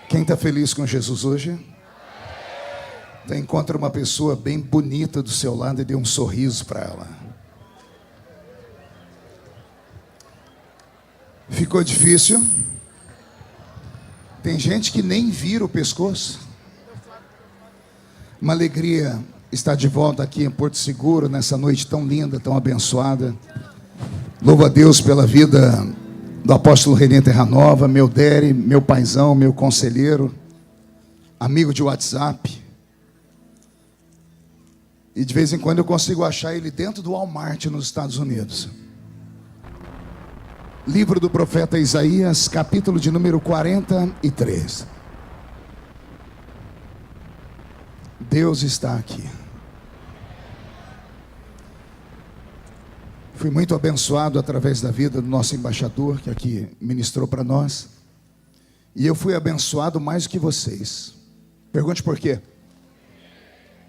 Quem está feliz com Jesus hoje? Então, encontra uma pessoa bem bonita do seu lado e dê um sorriso para ela. Ficou difícil? Tem gente que nem vira o pescoço. Uma alegria estar de volta aqui em Porto Seguro, nessa noite tão linda, tão abençoada. Louvo a Deus pela vida do apóstolo René Terranova, meu Dere, meu paizão, meu conselheiro, amigo de WhatsApp. E de vez em quando eu consigo achar ele dentro do Walmart nos Estados Unidos. Livro do profeta Isaías, capítulo de número 43. Deus está aqui. Fui muito abençoado através da vida do nosso embaixador, que aqui ministrou para nós. E eu fui abençoado mais do que vocês. Pergunte por quê?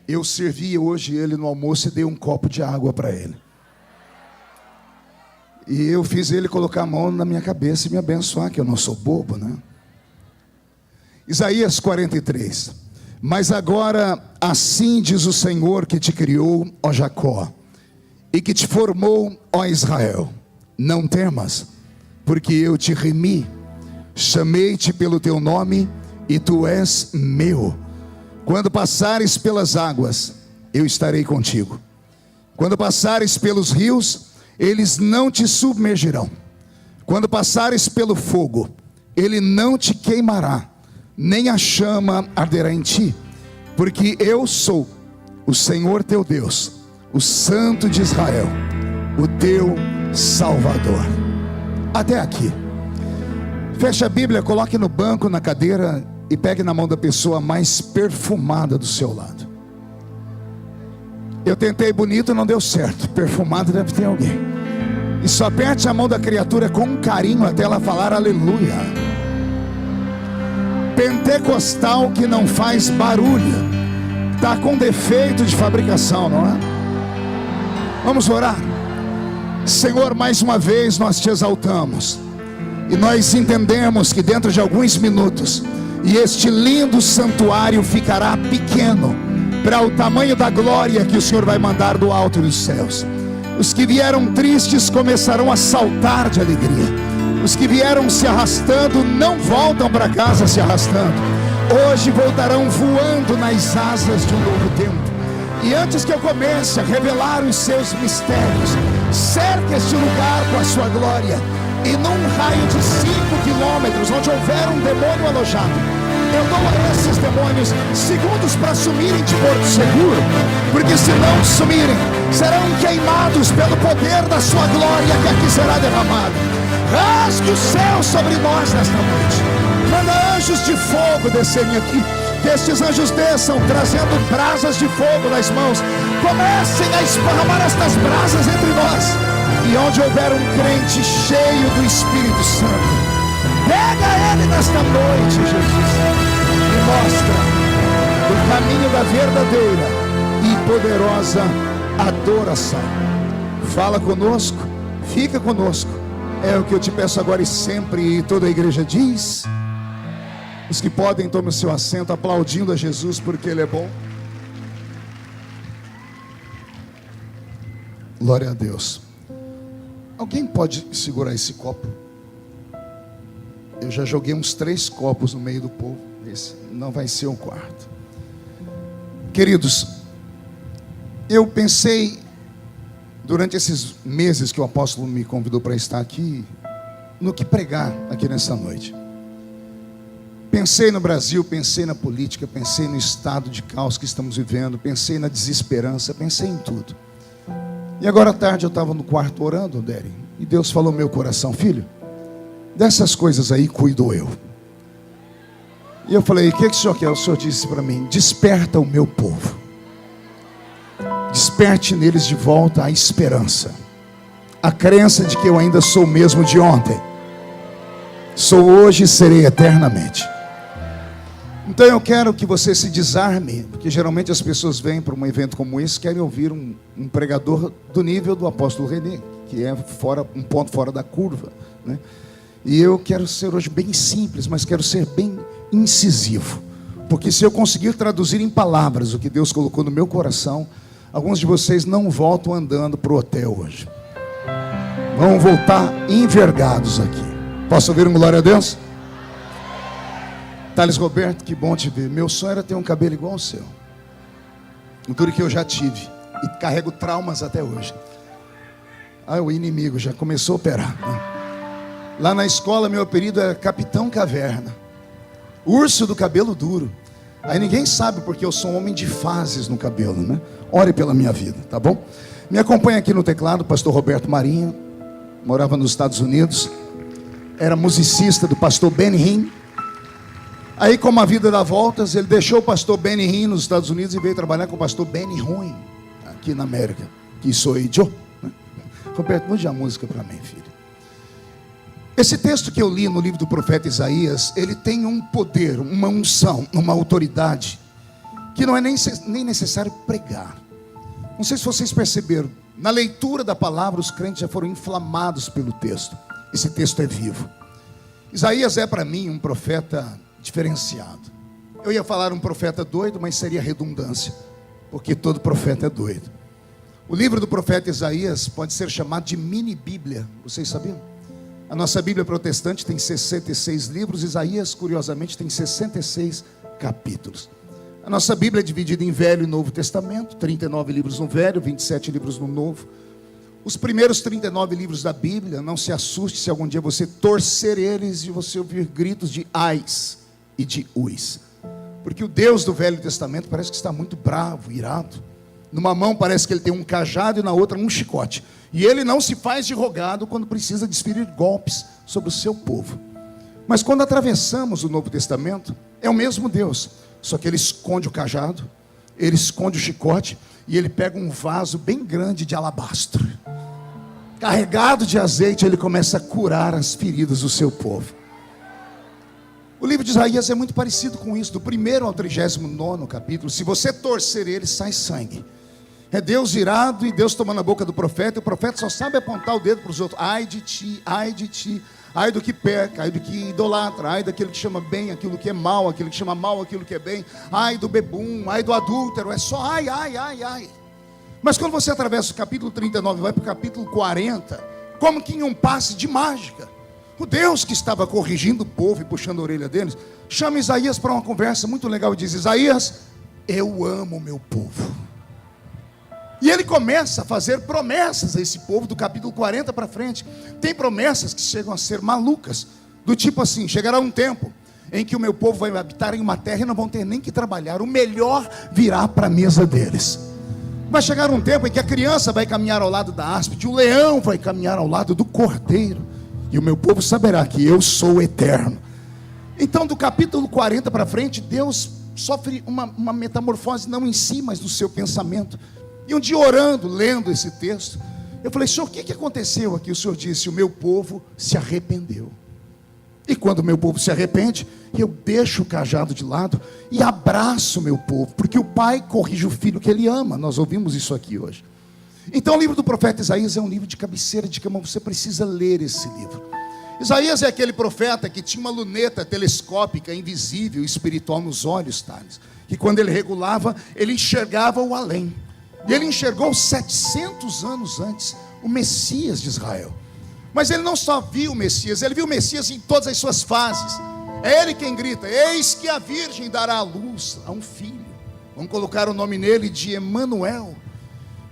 Eu servi hoje ele no almoço e dei um copo de água para ele. E eu fiz ele colocar a mão na minha cabeça e me abençoar, que eu não sou bobo, né? Isaías 43. Mas agora, assim diz o Senhor que te criou, ó Jacó, e que te formou, ó Israel: não temas, porque eu te remi, chamei-te pelo teu nome, e tu és meu. Quando passares pelas águas, eu estarei contigo. Quando passares pelos rios, eles não te submergirão. Quando passares pelo fogo, ele não te queimará, nem a chama arderá em ti, porque eu sou o Senhor teu Deus, o Santo de Israel, o teu Salvador. Até aqui. Feche a Bíblia, coloque no banco, na cadeira, e pegue na mão da pessoa mais perfumada do seu lado. Eu tentei bonito, não deu certo. Perfumado deve ter alguém. E só aperte a mão da criatura com carinho até ela falar aleluia. Pentecostal que não faz barulho, está com defeito de fabricação, não é? Vamos orar. Senhor, mais uma vez nós te exaltamos, e nós entendemos que dentro de alguns minutos, e este lindo santuário ficará pequeno para o tamanho da glória que o Senhor vai mandar do alto dos céus. Os que vieram tristes começarão a saltar de alegria. Os que vieram se arrastando não voltam para casa se arrastando. Hoje voltarão voando nas asas de um novo tempo. E antes que eu comece a revelar os seus mistérios, cerque este lugar com a sua glória. E num raio de 5 quilômetros, onde houver um demônio alojado, eu dou a esses demônios segundos para sumirem de Porto Seguro, porque se não sumirem, serão queimados pelo poder da sua glória que aqui será derramada. Rasgue o céu sobre nós nesta noite. Manda anjos de fogo descerem aqui. Que estes anjos desçam trazendo brasas de fogo nas mãos. Comecem a esparramar estas brasas entre nós. E onde houver um crente cheio do Espírito Santo, pega ele nesta noite, Jesus, e mostra o caminho da verdadeira e poderosa adoração. Fala conosco, fica conosco. É o que eu te peço agora e sempre. E toda a igreja diz. Os que podem, tomem o seu assento, aplaudindo a Jesus porque Ele é bom. Glória a Deus. Alguém pode segurar esse copo? Eu já joguei uns 3 copos no meio do povo. Esse não vai ser o quarto. Queridos, eu pensei, durante esses meses que o apóstolo me convidou para estar aqui, no que pregar aqui nessa noite. Pensei no Brasil, pensei na política, pensei no estado de caos que estamos vivendo, pensei na desesperança, pensei em tudo. E agora à tarde eu estava no quarto orando, Dere, e Deus falou no meu coração: filho, dessas coisas aí cuido eu. E eu falei: o que o senhor quer? O senhor disse para mim: desperta o meu povo, desperte neles de volta a esperança, a crença de que eu ainda sou o mesmo de ontem, sou hoje e serei eternamente. Então eu quero que você se desarme, porque geralmente as pessoas vêm para um evento como esse, querem ouvir um pregador do nível do apóstolo René, que é um ponto fora da curva, né? E eu quero ser hoje bem simples, mas quero ser bem incisivo. Porque se eu conseguir traduzir em palavras o que Deus colocou no meu coração, alguns de vocês não voltam andando para o hotel hoje. Vão voltar envergados aqui. Posso ouvir um glória a Deus? Thales Roberto, que bom te ver. Meu sonho era ter um cabelo igual ao seu. Tudo que eu já tive. E carrego traumas até hoje. O inimigo já começou a operar, né? Lá na escola, meu apelido era Capitão Caverna. Urso do cabelo duro. Aí ninguém sabe porque eu sou um homem de fases no cabelo, né? Ore pela minha vida, tá bom? Me acompanha aqui no teclado o pastor Roberto Marinho. Morava nos Estados Unidos. Era musicista do pastor Benny Hinn. Aí, como a vida dá voltas, ele deixou o pastor Benny Hinn nos Estados Unidos e veio trabalhar com o pastor Benny Hinn aqui na América. Que sou eu. Roberto, mude a música para mim, filho. Esse texto que eu li no livro do profeta Isaías, ele tem um poder, uma unção, uma autoridade, que não é nem necessário pregar. Não sei se vocês perceberam, na leitura da palavra, os crentes já foram inflamados pelo texto. Esse texto é vivo. Isaías é para mim um profeta diferenciado. Eu ia falar um profeta doido, mas seria redundância, porque todo profeta é doido. O livro do profeta Isaías pode ser chamado de mini Bíblia. Vocês sabiam? A nossa Bíblia protestante tem 66 livros. Isaías, curiosamente, tem 66 capítulos. A nossa Bíblia é dividida em Velho e Novo Testamento. 39 livros no Velho, 27 livros no Novo. Os primeiros 39 livros da Bíblia, não se assuste se algum dia você torcer eles e você ouvir gritos de ais e de uis. Porque o Deus do Velho Testamento parece que está muito bravo, irado. Numa mão parece que ele tem um cajado e na outra um chicote. E ele não se faz de rogado quando precisa desferir golpes sobre o seu povo. Mas quando atravessamos o Novo Testamento, é o mesmo Deus. Só que ele esconde o cajado, ele esconde o chicote e ele pega um vaso bem grande de alabastro. Carregado de azeite, ele começa a curar as feridas do seu povo. O livro de Isaías é muito parecido com isso. Do 1º ao 39º capítulo, se você torcer ele, sai sangue. É Deus irado e Deus tomando a boca do profeta. E o profeta só sabe apontar o dedo para os outros. Ai de ti, ai de ti. Ai do que peca, ai do que idolatra. Ai daquele que chama bem aquilo que é mal, aquele que chama mal aquilo que é bem. Ai do bebum, ai do adúltero. É só ai, ai, ai, ai. Mas quando você atravessa o capítulo 39 e vai para o capítulo 40, como que em um passe de mágica, o Deus que estava corrigindo o povo e puxando a orelha deles, chama Isaías para uma conversa muito legal e diz: Isaías, eu amo o meu povo. E ele começa a fazer promessas a esse povo do capítulo 40 para frente. Tem promessas que chegam a ser malucas, do tipo assim: chegará um tempo em que o meu povo vai habitar em uma terra e não vão ter nem que trabalhar, o melhor virá para a mesa deles. Vai chegar um tempo em que a criança vai caminhar ao lado da áspide, o leão vai caminhar ao lado do cordeiro, e o meu povo saberá que eu sou eterno. Então, do capítulo 40 para frente, Deus sofre uma metamorfose, não em si, mas no seu pensamento. E um dia orando, lendo esse texto, eu falei: Senhor, o que aconteceu aqui? O Senhor disse: o meu povo se arrependeu. E quando o meu povo se arrepende, eu deixo o cajado de lado e abraço o meu povo, porque o pai corrige o filho que ele ama. Nós ouvimos isso aqui hoje. Então o livro do profeta Isaías é um livro de cabeceira de cama. Você precisa ler esse livro. Isaías é aquele profeta que tinha uma luneta telescópica, invisível, espiritual nos olhos, Thales, que quando ele regulava, ele enxergava o além. E ele enxergou 700 anos antes o Messias de Israel. Mas ele não só viu o Messias, ele viu o Messias em todas as suas fases. É ele quem grita: eis que a virgem dará à luz a um filho. Vamos colocar o nome nele de Emanuel.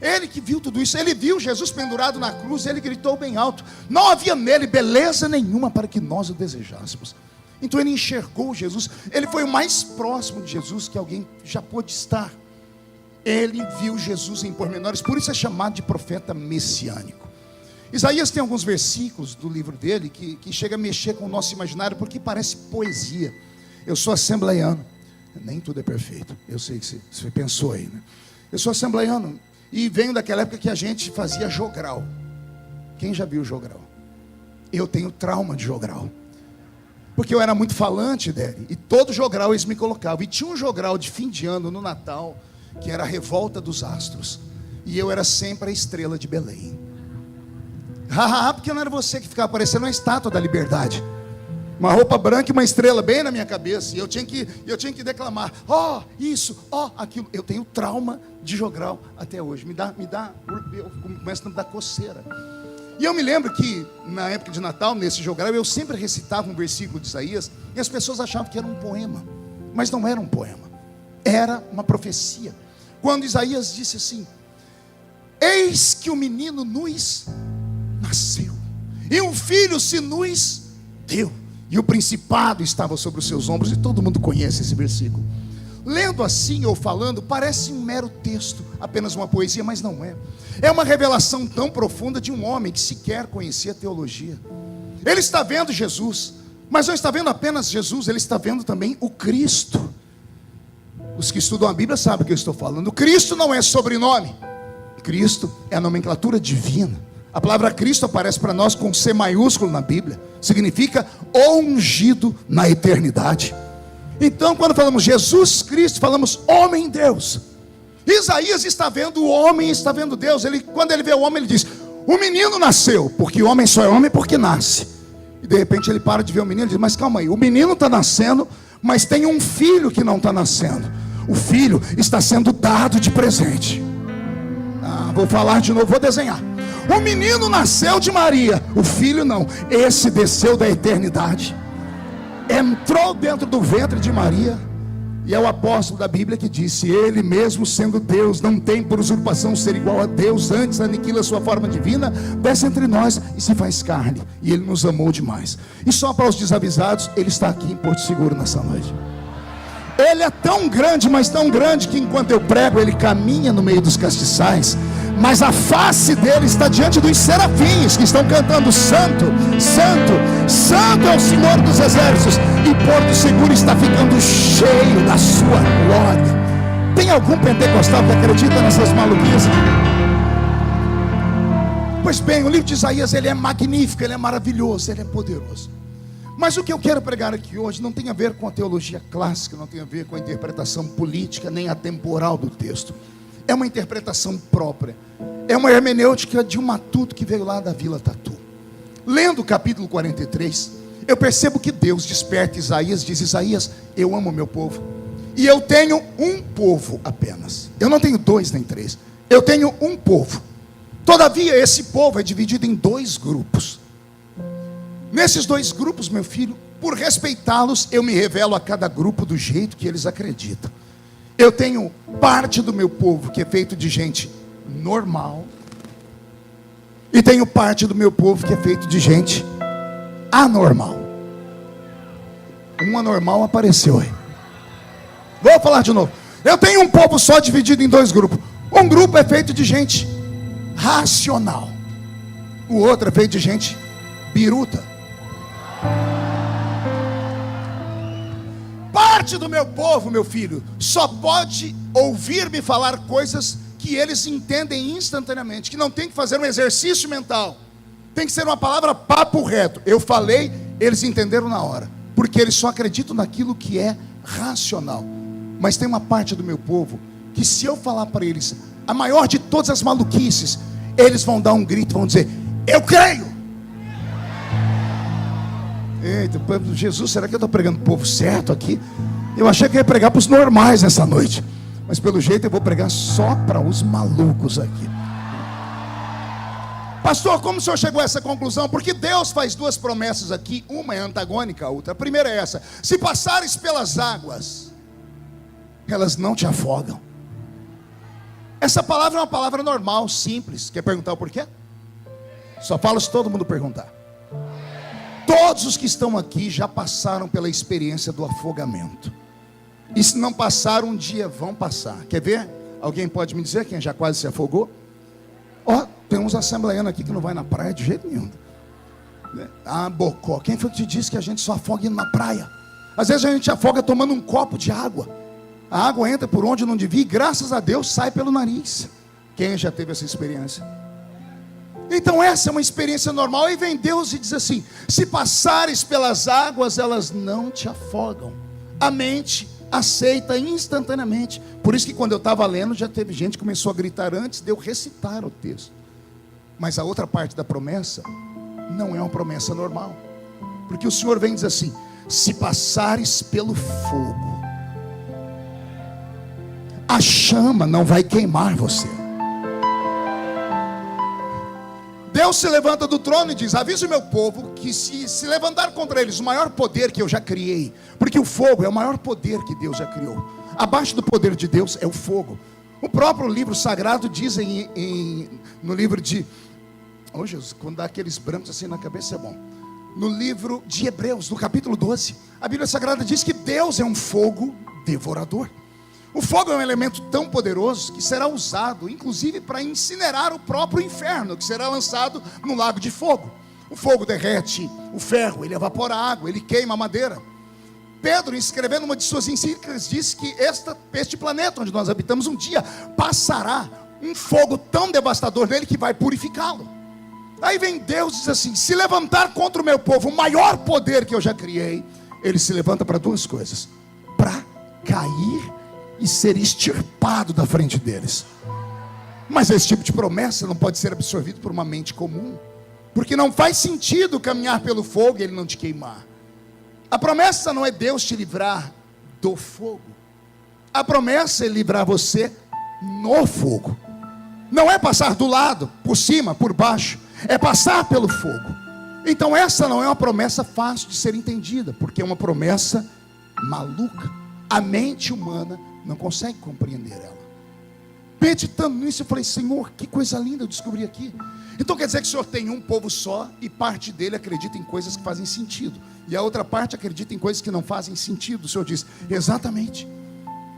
Ele que viu tudo isso. Ele viu Jesus pendurado na cruz. Ele gritou bem alto. Não havia nele beleza nenhuma para que nós o desejássemos. Então ele enxergou Jesus. Ele foi o mais próximo de Jesus que alguém já pôde estar. Ele viu Jesus em pormenores. Por isso é chamado de profeta messiânico. Isaías tem alguns versículos do livro dele que chega a mexer com o nosso imaginário, porque parece poesia. Eu sou assembleiano. Nem tudo é perfeito. Eu sei que você pensou aí, né? Eu sou assembleiano e venho daquela época que a gente fazia jogral. Quem já viu jogral? Eu tenho trauma de jogral, porque eu era muito falante dele. E todo jogral eles me colocavam. E tinha um jogral de fim de ano no Natal, que era a revolta dos astros. E eu era sempre a estrela de Belém. Porque não era você que ficava parecendo uma estátua da liberdade. Uma roupa branca e uma estrela bem na minha cabeça. E eu tinha que declamar: ó, isso, ó, aquilo. Eu tenho trauma de jogral até hoje. Eu começo a me dar coceira. E eu me lembro que na época de Natal, nesse jogral, eu sempre recitava um versículo de Isaías. E as pessoas achavam que era um poema. Mas não era um poema. Era uma profecia. Quando Isaías disse assim: eis que o menino nos nasceu, e um filho se nos deu, e o principado estava sobre os seus ombros. E todo mundo conhece esse versículo. Lendo assim ou falando, parece um mero texto, apenas uma poesia, mas não é. É uma revelação tão profunda de um homem que sequer conhecia teologia. Ele está vendo Jesus, mas não está vendo apenas Jesus, ele está vendo também o Cristo. Os que estudam a Bíblia sabem o que eu estou falando. Cristo não é sobrenome, Cristo é a nomenclatura divina. A palavra Cristo aparece para nós com C maiúsculo na Bíblia. Significa ungido na eternidade. Então, quando falamos Jesus Cristo, falamos homem Deus. Isaías está vendo o homem, está vendo Deus. Quando ele vê o homem, ele diz: o menino nasceu, porque o homem só é homem porque nasce. E de repente ele para de ver o menino e diz: mas calma aí, o menino está nascendo, mas tem um filho que não está nascendo. O filho está sendo dado de presente. Vou falar de novo, vou desenhar. O menino nasceu de Maria, o filho não. Esse desceu da eternidade, entrou dentro do ventre de Maria. E é o apóstolo da Bíblia que disse: ele mesmo sendo Deus, não tem por usurpação ser igual a Deus, antes aniquila a sua forma divina, desce entre nós e se faz carne. E ele nos amou demais. E só para os desavisados, ele está aqui em Porto Seguro nessa noite. Ele é tão grande, mas tão grande, que enquanto eu prego, ele caminha no meio dos castiçais, mas a face dele está diante dos serafins, que estão cantando: santo, santo, santo é o Senhor dos exércitos. E Porto Seguro está ficando cheio da sua glória. Tem algum pentecostal que acredita nessas maluquices? Pois bem, o livro de Isaías, ele é magnífico, ele é maravilhoso, ele é poderoso. Mas o que eu quero pregar aqui hoje não tem a ver com a teologia clássica, não tem a ver com a interpretação política, nem atemporal do texto. É uma interpretação própria. É uma hermenêutica de um matuto que veio lá da Vila Tatu. Lendo o capítulo 43, eu percebo que Deus desperta Isaías, diz: Isaías, eu amo o meu povo, e eu tenho um povo apenas. Eu não tenho dois nem três, eu tenho um povo. Todavia esse povo é dividido em dois grupos. Nesses dois grupos, meu filho, por respeitá-los, eu me revelo a cada grupo do jeito que eles acreditam. Eu tenho parte do meu povo que é feito de gente normal, e tenho parte do meu povo que é feito de gente anormal. Um anormal apareceu aí. Vou falar de novo. Eu tenho um povo só dividido em dois grupos. Um grupo é feito de gente racional, o outro é feito de gente biruta. Parte do meu povo, meu filho, só pode ouvir-me falar coisas que eles entendem instantaneamente, que não tem que fazer um exercício mental, tem que ser uma palavra papo reto. Eu falei, eles entenderam na hora, porque eles só acreditam naquilo que é racional. Mas tem uma parte do meu povo que, se eu falar para eles a maior de todas as maluquices, eles vão dar um grito, vão dizer: eu creio. Eita, Jesus, será que eu estou pregando para o povo certo aqui? Eu achei que eu ia pregar para os normais nessa noite, mas pelo jeito eu vou pregar só para os malucos aqui. Pastor, como o senhor chegou a essa conclusão? Porque Deus faz duas promessas aqui, uma é antagônica à outra. A primeira é essa: se passares pelas águas, elas não te afogam. Essa palavra é uma palavra normal, simples. Quer perguntar o porquê? Só falo se todo mundo perguntar. Todos os que estão aqui já passaram pela experiência do afogamento. E se não passaram, um dia vão passar. Quer ver? Alguém pode me dizer quem já quase se afogou? Tem uns assembleanos aqui que não vai na praia de jeito nenhum. Bocó, quem foi que te disse que a gente só afoga indo na praia? Às vezes a gente afoga tomando um copo de água. A água entra por onde não devia e, graças a Deus, sai pelo nariz. Quem já teve essa experiência? Então essa é uma experiência normal. E vem Deus e diz assim: se passares pelas águas, elas não te afogam. A mente aceita instantaneamente. Por isso que quando eu estava lendo, já teve gente que começou a gritar antes de eu recitar o texto. Mas a outra parte da promessa não é uma promessa normal. Porque o Senhor vem dizer assim: se passares pelo fogo, a chama não vai queimar você. Deus se levanta do trono e diz: avisa o meu povo que se levantar contra eles o maior poder que eu já criei. Porque o fogo é o maior poder que Deus já criou. Abaixo do poder de Deus é o fogo. O próprio livro sagrado diz no livro de... Oh Jesus, quando dá aqueles brancos assim na cabeça é bom. No livro de Hebreus, no capítulo 12, a Bíblia Sagrada diz que Deus é um fogo devorador. O fogo é um elemento tão poderoso que será usado, inclusive, para incinerar o próprio inferno, que será lançado no lago de fogo. O fogo derrete o ferro, ele evapora a água, ele queima a madeira. Pedro, escrevendo uma de suas encíclicas, disse que este planeta onde nós habitamos um dia passará um fogo tão devastador nele que vai purificá-lo. Aí vem Deus e diz assim: se levantar contra o meu povo o maior poder que eu já criei, ele se levanta para duas coisas: para cair e ser extirpado da frente deles. Mas esse tipo de promessa não pode ser absorvido por uma mente comum, porque não faz sentido caminhar pelo fogo e ele não te queimar. A promessa não é Deus te livrar do fogo. A promessa é livrar você no fogo. Não é passar do lado, por cima, por baixo. É passar pelo fogo. Então essa não é uma promessa fácil de ser entendida, porque é uma promessa maluca. A mente humana não consegue compreender ela. Meditando nisso, eu falei: Senhor, que coisa linda eu descobri aqui. Então quer dizer que o Senhor tem um povo só, e parte dele acredita em coisas que fazem sentido, e a outra parte acredita em coisas que não fazem sentido. O Senhor diz: exatamente.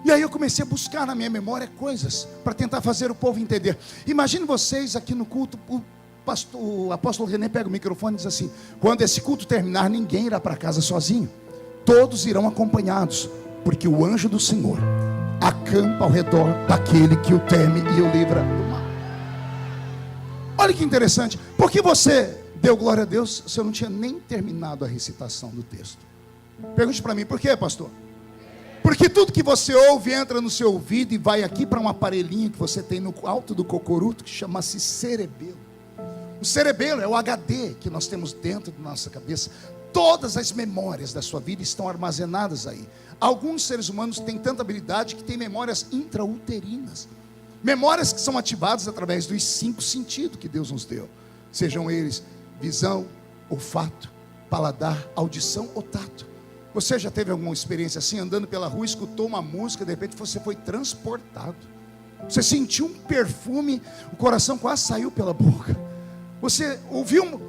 E aí eu comecei a buscar na minha memória coisas para tentar fazer o povo entender. Imagine vocês aqui no culto, o apóstolo René pega o microfone e diz assim: quando esse culto terminar, ninguém irá para casa sozinho, todos irão acompanhados, porque o anjo do Senhor acampa ao redor daquele que o teme e o livra do mal. Olha que interessante. Por que você deu glória a Deus se eu não tinha nem terminado a recitação do texto? Pergunte para mim: por quê, pastor? Porque tudo que você ouve entra no seu ouvido e vai aqui para um aparelhinho que você tem no alto do cocoruto, que chama-se cerebelo. O cerebelo é o HD que nós temos dentro da nossa cabeça. Todas as memórias da sua vida estão armazenadas aí. Alguns seres humanos têm tanta habilidade que têm memórias intrauterinas. Memórias que são ativadas através dos 5 sentidos que Deus nos deu. Sejam eles visão, olfato, paladar, audição ou tato. Você já teve alguma experiência assim, andando pela rua, escutou uma música, de repente você foi transportado. Você sentiu um perfume, o coração quase saiu pela boca. Você ouviu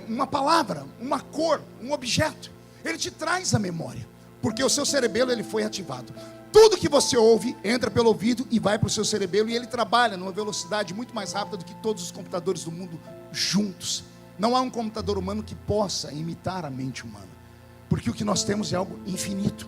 uma palavra, uma cor, um objeto. Ele te traz a memória, porque o seu cerebelo ele foi ativado. Tudo que você ouve entra pelo ouvido e vai para o seu cerebelo, e ele trabalha numa velocidade muito mais rápida do que todos os computadores do mundo juntos. Não há um computador humano que possa imitar a mente humana, porque o que nós temos é algo infinito.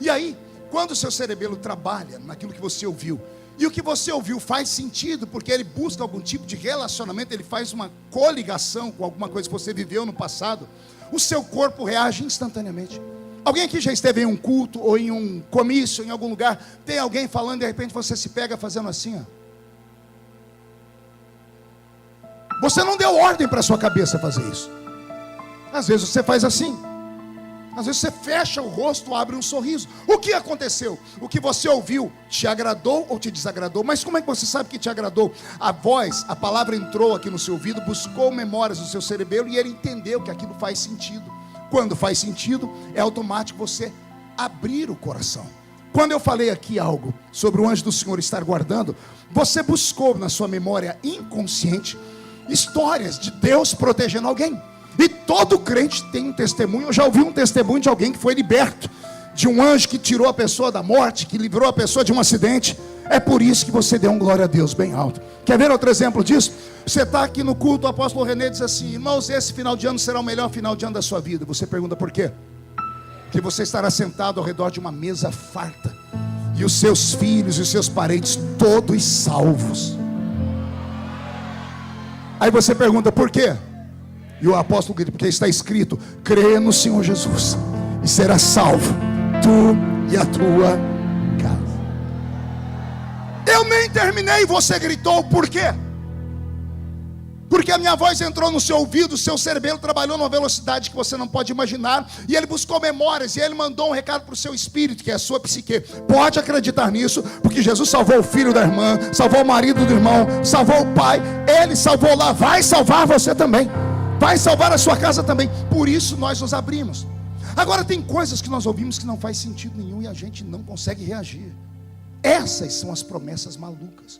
E aí, quando o seu cerebelo trabalha naquilo que você ouviu, e o que você ouviu faz sentido, porque ele busca algum tipo de relacionamento, ele faz uma coligação com alguma coisa que você viveu no passado, o seu corpo reage instantaneamente. Alguém aqui já esteve em um culto, ou em um comício, em algum lugar, tem alguém falando, de repente você se pega fazendo assim, ó. Você não deu ordem para a sua cabeça fazer isso. Às vezes você faz assim. Às vezes você fecha o rosto, abre um sorriso. O que aconteceu? O que você ouviu te agradou ou te desagradou? Mas como é que você sabe que te agradou? A voz, a palavra entrou aqui no seu ouvido, buscou memórias do seu cerebelo e ele entendeu que aquilo faz sentido. Quando faz sentido, é automático você abrir o coração. Quando eu falei aqui algo sobre o anjo do Senhor estar guardando, você buscou na sua memória inconsciente histórias de Deus protegendo alguém. E todo crente tem um testemunho. Eu já ouvi um testemunho de alguém que foi liberto, de um anjo que tirou a pessoa da morte, que livrou a pessoa de um acidente. É por isso que você deu um glória a Deus bem alto. Quer ver outro exemplo disso? Você está aqui no culto, o apóstolo René diz assim: irmãos, esse final de ano será o melhor final de ano da sua vida. Você pergunta por quê? Porque você estará sentado ao redor de uma mesa farta, e os seus filhos e os seus parentes todos salvos. Aí você pergunta por quê? E o apóstolo grita: porque está escrito: crê no Senhor Jesus e será salvo, tu e a tua casa. Eu nem terminei, você gritou, por quê? Porque a minha voz entrou no seu ouvido, o seu cerebelo trabalhou numa velocidade que você não pode imaginar, e ele buscou memórias, e ele mandou um recado para o seu espírito, que é a sua psique. Pode acreditar nisso, porque Jesus salvou o filho da irmã, salvou o marido do irmão, salvou o pai, ele salvou lá, vai salvar você também, vai salvar a sua casa também. Por isso nós nos abrimos. Agora tem coisas que nós ouvimos que não faz sentido nenhum e a gente não consegue reagir. Essas são as promessas malucas.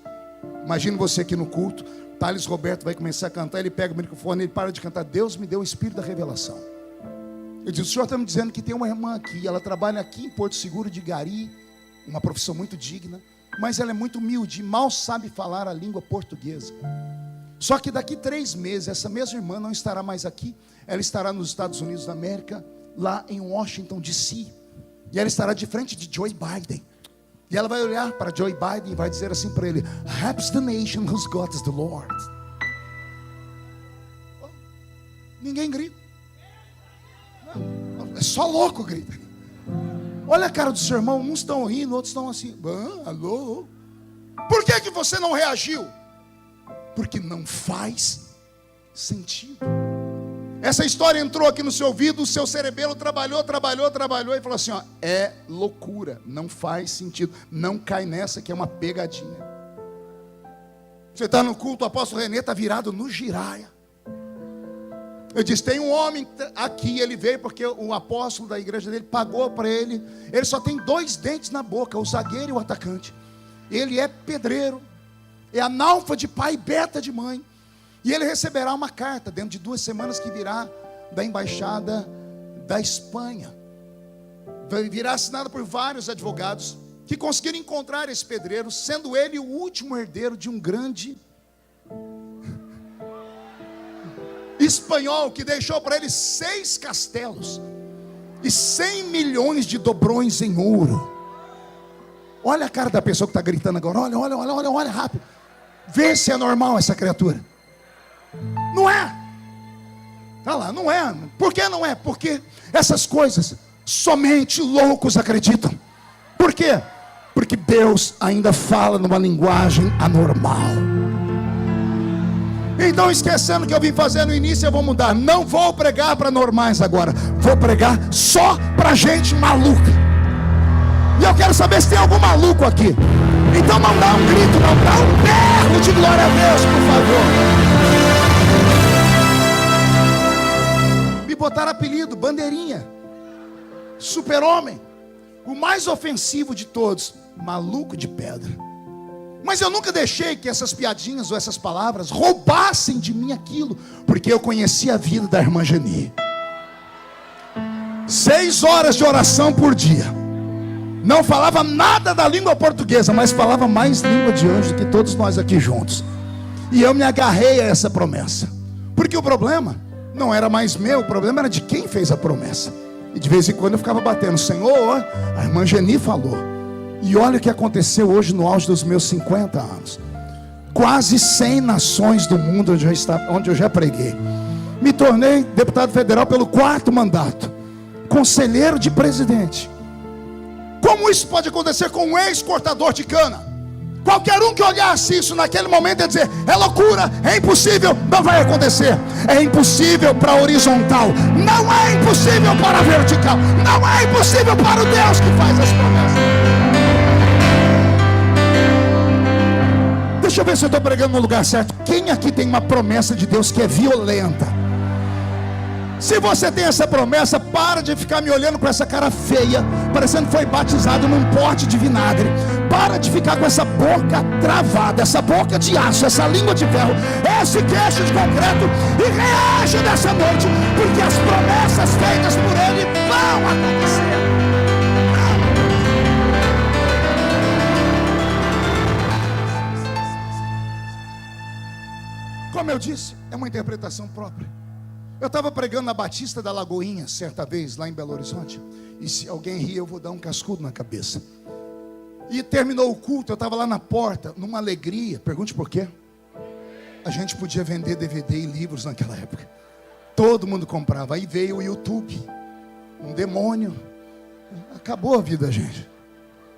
Imagine você aqui no culto, Thales Roberto vai começar a cantar, ele pega o microfone, ele para de cantar. Deus me deu o espírito da revelação. Eu disse: o senhor está me dizendo que tem uma irmã aqui, ela trabalha aqui em Porto Seguro de Gari, uma profissão muito digna, mas ela é muito humilde e mal sabe falar a língua portuguesa. Só que daqui 3 meses, essa mesma irmã não estará mais aqui, ela estará nos Estados Unidos da América, lá em Washington DC, e ela estará de frente de Joe Biden. E ela vai olhar para Joe Biden e vai dizer assim para ele: "Perhaps the nation whose God is the Lord." Ninguém grita. Não, é só louco grita. Olha a cara do seu irmão, uns estão rindo, outros estão assim: alô? Por que você não reagiu? Porque não faz sentido. Essa história entrou aqui no seu ouvido, o seu cerebelo trabalhou e falou assim: ó, é loucura, não faz sentido, não cai nessa que é uma pegadinha. Você está no culto, o apóstolo Renê está virado no giraia. Eu disse: tem um homem aqui, ele veio porque o apóstolo da igreja dele pagou para ele. Ele só tem 2 dentes na boca, o zagueiro e o atacante. Ele é pedreiro, é analfa de pai e beta de mãe. E ele receberá uma carta dentro de 2 semanas que virá da embaixada da Espanha. Virá assinada por vários advogados que conseguiram encontrar esse pedreiro, sendo ele o último herdeiro de um grande espanhol que deixou para ele 6 castelos e 100 milhões de dobrões em ouro. Olha a cara da pessoa que está gritando agora. Olha rápido. Vê se é normal essa criatura. Não é. Olha lá, não é. Por que não é? Porque essas coisas somente loucos acreditam. Por quê? Porque Deus ainda fala numa linguagem anormal. Então, esquecendo que eu vim fazer no início, eu vou mudar. Não vou pregar para normais agora. Vou pregar só para gente maluca. E eu quero saber se tem algum maluco aqui. Então não dá um grito, não dá um berro de glória a Deus, por favor. Me botaram apelido, bandeirinha, super-homem, o mais ofensivo de todos, maluco de pedra. Mas eu nunca deixei que essas piadinhas ou essas palavras roubassem de mim aquilo, porque eu conhecia a vida da irmã Geni. 6 horas de oração por dia. Não falava nada da língua portuguesa, mas falava mais língua de anjo do que todos nós aqui juntos. E eu me agarrei a essa promessa, porque o problema não era mais meu, o problema era de quem fez a promessa. E de vez em quando eu ficava batendo: Senhor, a irmã Geni falou. E olha o que aconteceu hoje no auge dos meus 50 anos. Quase 100 nações do mundo onde eu já preguei. Me tornei deputado federal pelo 4º mandato, conselheiro de presidente. Como isso pode acontecer com um ex-cortador de cana? Qualquer um que olhasse isso naquele momento ia dizer: é loucura, é impossível, não vai acontecer. É impossível para a horizontal, não é impossível para a vertical, não é impossível para o Deus que faz as promessas. Deixa eu ver se eu estou pregando no lugar certo. Quem aqui tem uma promessa de Deus que é violenta? Se você tem essa promessa, para de ficar me olhando com essa cara feia, parecendo que foi batizado num pote de vinagre. Para de ficar com essa boca travada, essa boca de aço, essa língua de ferro, esse queixo de concreto, e reage nessa noite, porque as promessas feitas por Ele vão acontecer. Como eu disse, é uma interpretação própria. Eu estava pregando na Batista da Lagoinha, certa vez, lá em Belo Horizonte. E se alguém rir, eu vou dar um cascudo na cabeça. E terminou o culto, eu estava lá na porta, numa alegria. Pergunte por quê? A gente podia vender DVD e livros naquela época. Todo mundo comprava. Aí veio o YouTube. Um demônio. Acabou a vida, gente.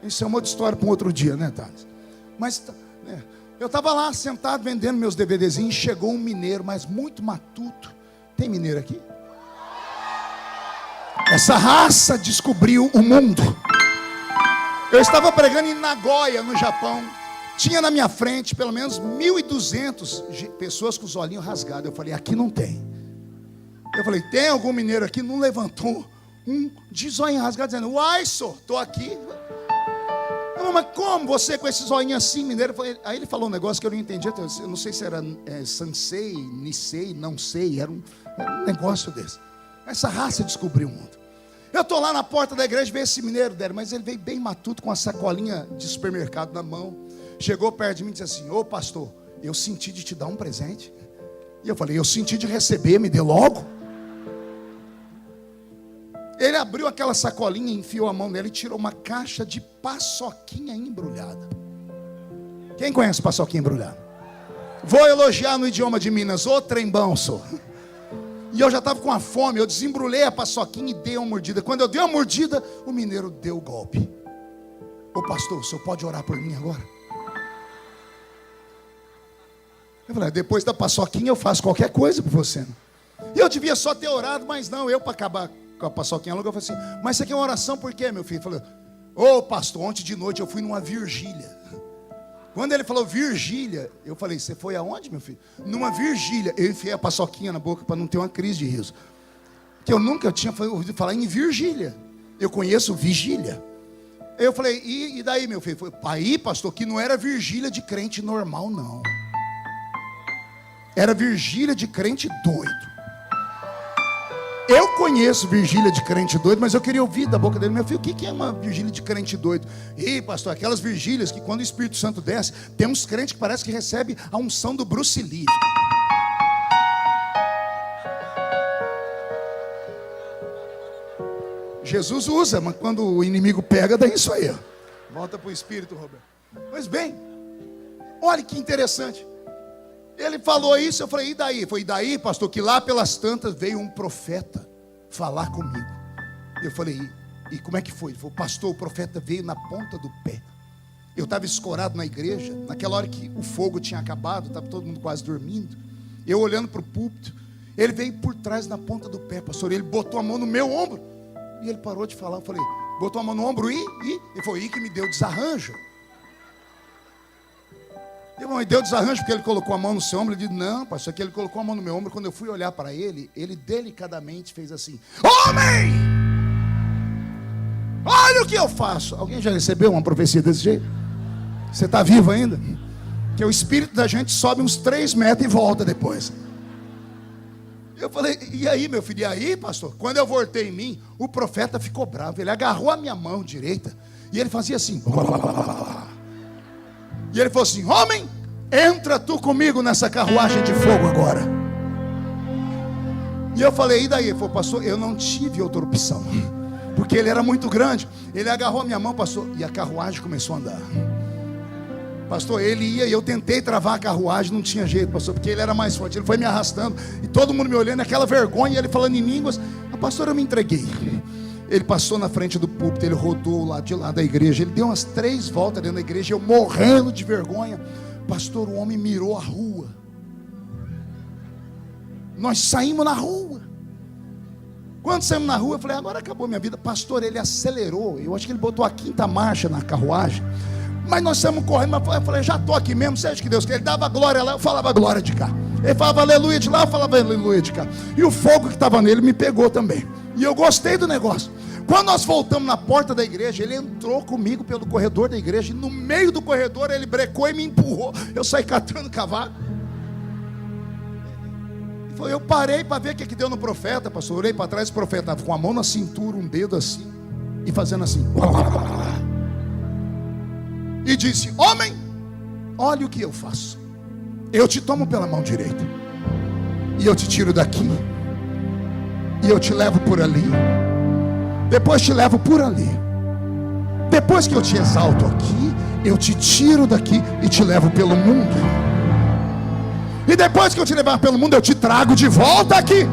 Isso é uma outra história para um outro dia, né, Thales? Mas Eu estava lá sentado vendendo meus DVDzinhos. Chegou um mineiro, mas muito matuto. Tem mineiro aqui? Essa raça descobriu o mundo. Eu estava pregando em Nagoya, no Japão. Tinha na minha frente pelo menos 1.200 pessoas com os olhinhos rasgados. Eu falei, aqui não tem. Eu falei, tem algum mineiro aqui? Não levantou um de zoinho rasgado, dizendo, uai, só, estou aqui. Não, mas como você com esses olhinhos assim, mineiro? Aí ele falou um negócio que eu não entendi. Eu não sei se era Sansei, Nisei, não sei. Era um negócio desse. Essa raça descobriu o mundo. Eu estou lá na porta da igreja, veio esse mineiro dele, mas ele veio bem matuto com a sacolinha de supermercado na mão. Chegou perto de mim e disse assim, ô pastor, eu senti de te dar um presente. E eu falei, eu senti de receber, me dê logo. Ele abriu aquela sacolinha, enfiou a mão nela e tirou uma caixa de paçoquinha embrulhada. Quem conhece paçoquinha embrulhada? Vou elogiar no idioma de Minas, ô trembão, sou. E eu já estava com a fome, eu desembrulhei a paçoquinha e dei uma mordida. Quando eu dei uma mordida, o mineiro deu o golpe. Ô pastor, o senhor pode orar por mim agora? Eu falei, depois da paçoquinha eu faço qualquer coisa por você. E eu devia só ter orado, mas não, eu para acabar com a paçoquinha logo, eu falei assim, mas isso aqui é uma oração por quê, meu filho? Eu falei, ô pastor, ontem de noite eu fui numa vigília. Quando ele falou vigília, eu falei, você foi aonde, meu filho? Numa vigília. Eu enfiei a paçoquinha na boca para não ter uma crise de riso. Que eu nunca tinha ouvido falar em vigília. Eu conheço vigília. Eu falei, e daí, meu filho? Falei, aí, pastor, que não era vigília de crente normal, não. Era vigília de crente doido. Eu conheço vigília de crente doido, mas eu queria ouvir da boca dele, meu filho, o que é uma vigília de crente doido? Ih, pastor, aquelas vigílias que quando o Espírito Santo desce, tem uns crentes que parece que recebe a unção do Bruce Lee. Jesus usa, mas quando o inimigo pega, dá isso aí. Volta para o Espírito, Roberto. Pois bem, olha que interessante. Ele falou isso, eu falei, e daí? Foi daí, pastor, que lá pelas tantas veio um profeta falar comigo. Eu falei, e como é que foi? Ele falou, pastor, o profeta veio na ponta do pé. Eu estava escorado na igreja, naquela hora que o fogo tinha acabado, estava todo mundo quase dormindo. Eu olhando para o púlpito, ele veio por trás na ponta do pé, pastor. Ele botou a mão no meu ombro e ele parou de falar. Eu falei, botou a mão no ombro e foi aí que me deu desarranjo. E deu desarranjo porque ele colocou a mão no seu ombro. Ele disse, não, pastor, que ele colocou a mão no meu ombro. Quando eu fui olhar para ele, ele delicadamente fez assim, homem, olha o que eu faço. Alguém já recebeu uma profecia desse jeito? Você está vivo ainda? Que o espírito da gente sobe uns 3 metros e volta depois. Eu falei, e aí, meu filho? E aí, pastor? Quando eu voltei em mim, o profeta ficou bravo. Ele agarrou a minha mão direita e ele fazia assim, e ele falou assim, homem, entra tu comigo nessa carruagem de fogo agora. E eu falei, e daí? Ele falou, pastor, eu não tive outra opção, porque ele era muito grande. Ele agarrou a minha mão, pastor, e a carruagem começou a andar. Pastor, ele ia e eu tentei travar a carruagem, não tinha jeito, pastor, porque ele era mais forte. Ele foi me arrastando e todo mundo me olhando, aquela vergonha, e ele falando em línguas. Pastor, eu me entreguei. Ele passou na frente do púlpito, ele rodou lá de lá da igreja, ele deu umas 3 voltas dentro da igreja, eu morrendo de vergonha. Pastor, o homem mirou a rua. Nós saímos na rua. Quando saímos na rua, eu falei, agora acabou minha vida. Pastor, ele acelerou, eu acho que ele botou a 5ª marcha na carruagem. Mas nós saímos correndo, mas eu falei, já estou aqui mesmo, seja que Deus quer. Ele dava glória lá, eu falava glória de cá. Ele falava aleluia de lá, eu falava aleluia de cá. E o fogo que estava nele me pegou também. E eu gostei do negócio. Quando nós voltamos na porta da igreja, ele entrou comigo pelo corredor da igreja. E no meio do corredor ele brecou e me empurrou. Eu saí catando cavaco. Eu parei para ver o que deu no profeta, pastor. Olhei para trás, o profeta estava com a mão na cintura, um dedo assim, e fazendo assim. E disse, homem, olha o que eu faço. Eu te tomo pela mão direita, e eu te tiro daqui, e eu te levo por ali, depois te levo por ali. Depois que eu te exalto aqui, eu te tiro daqui e te levo pelo mundo. E depois que eu te levar pelo mundo, eu te trago de volta aqui.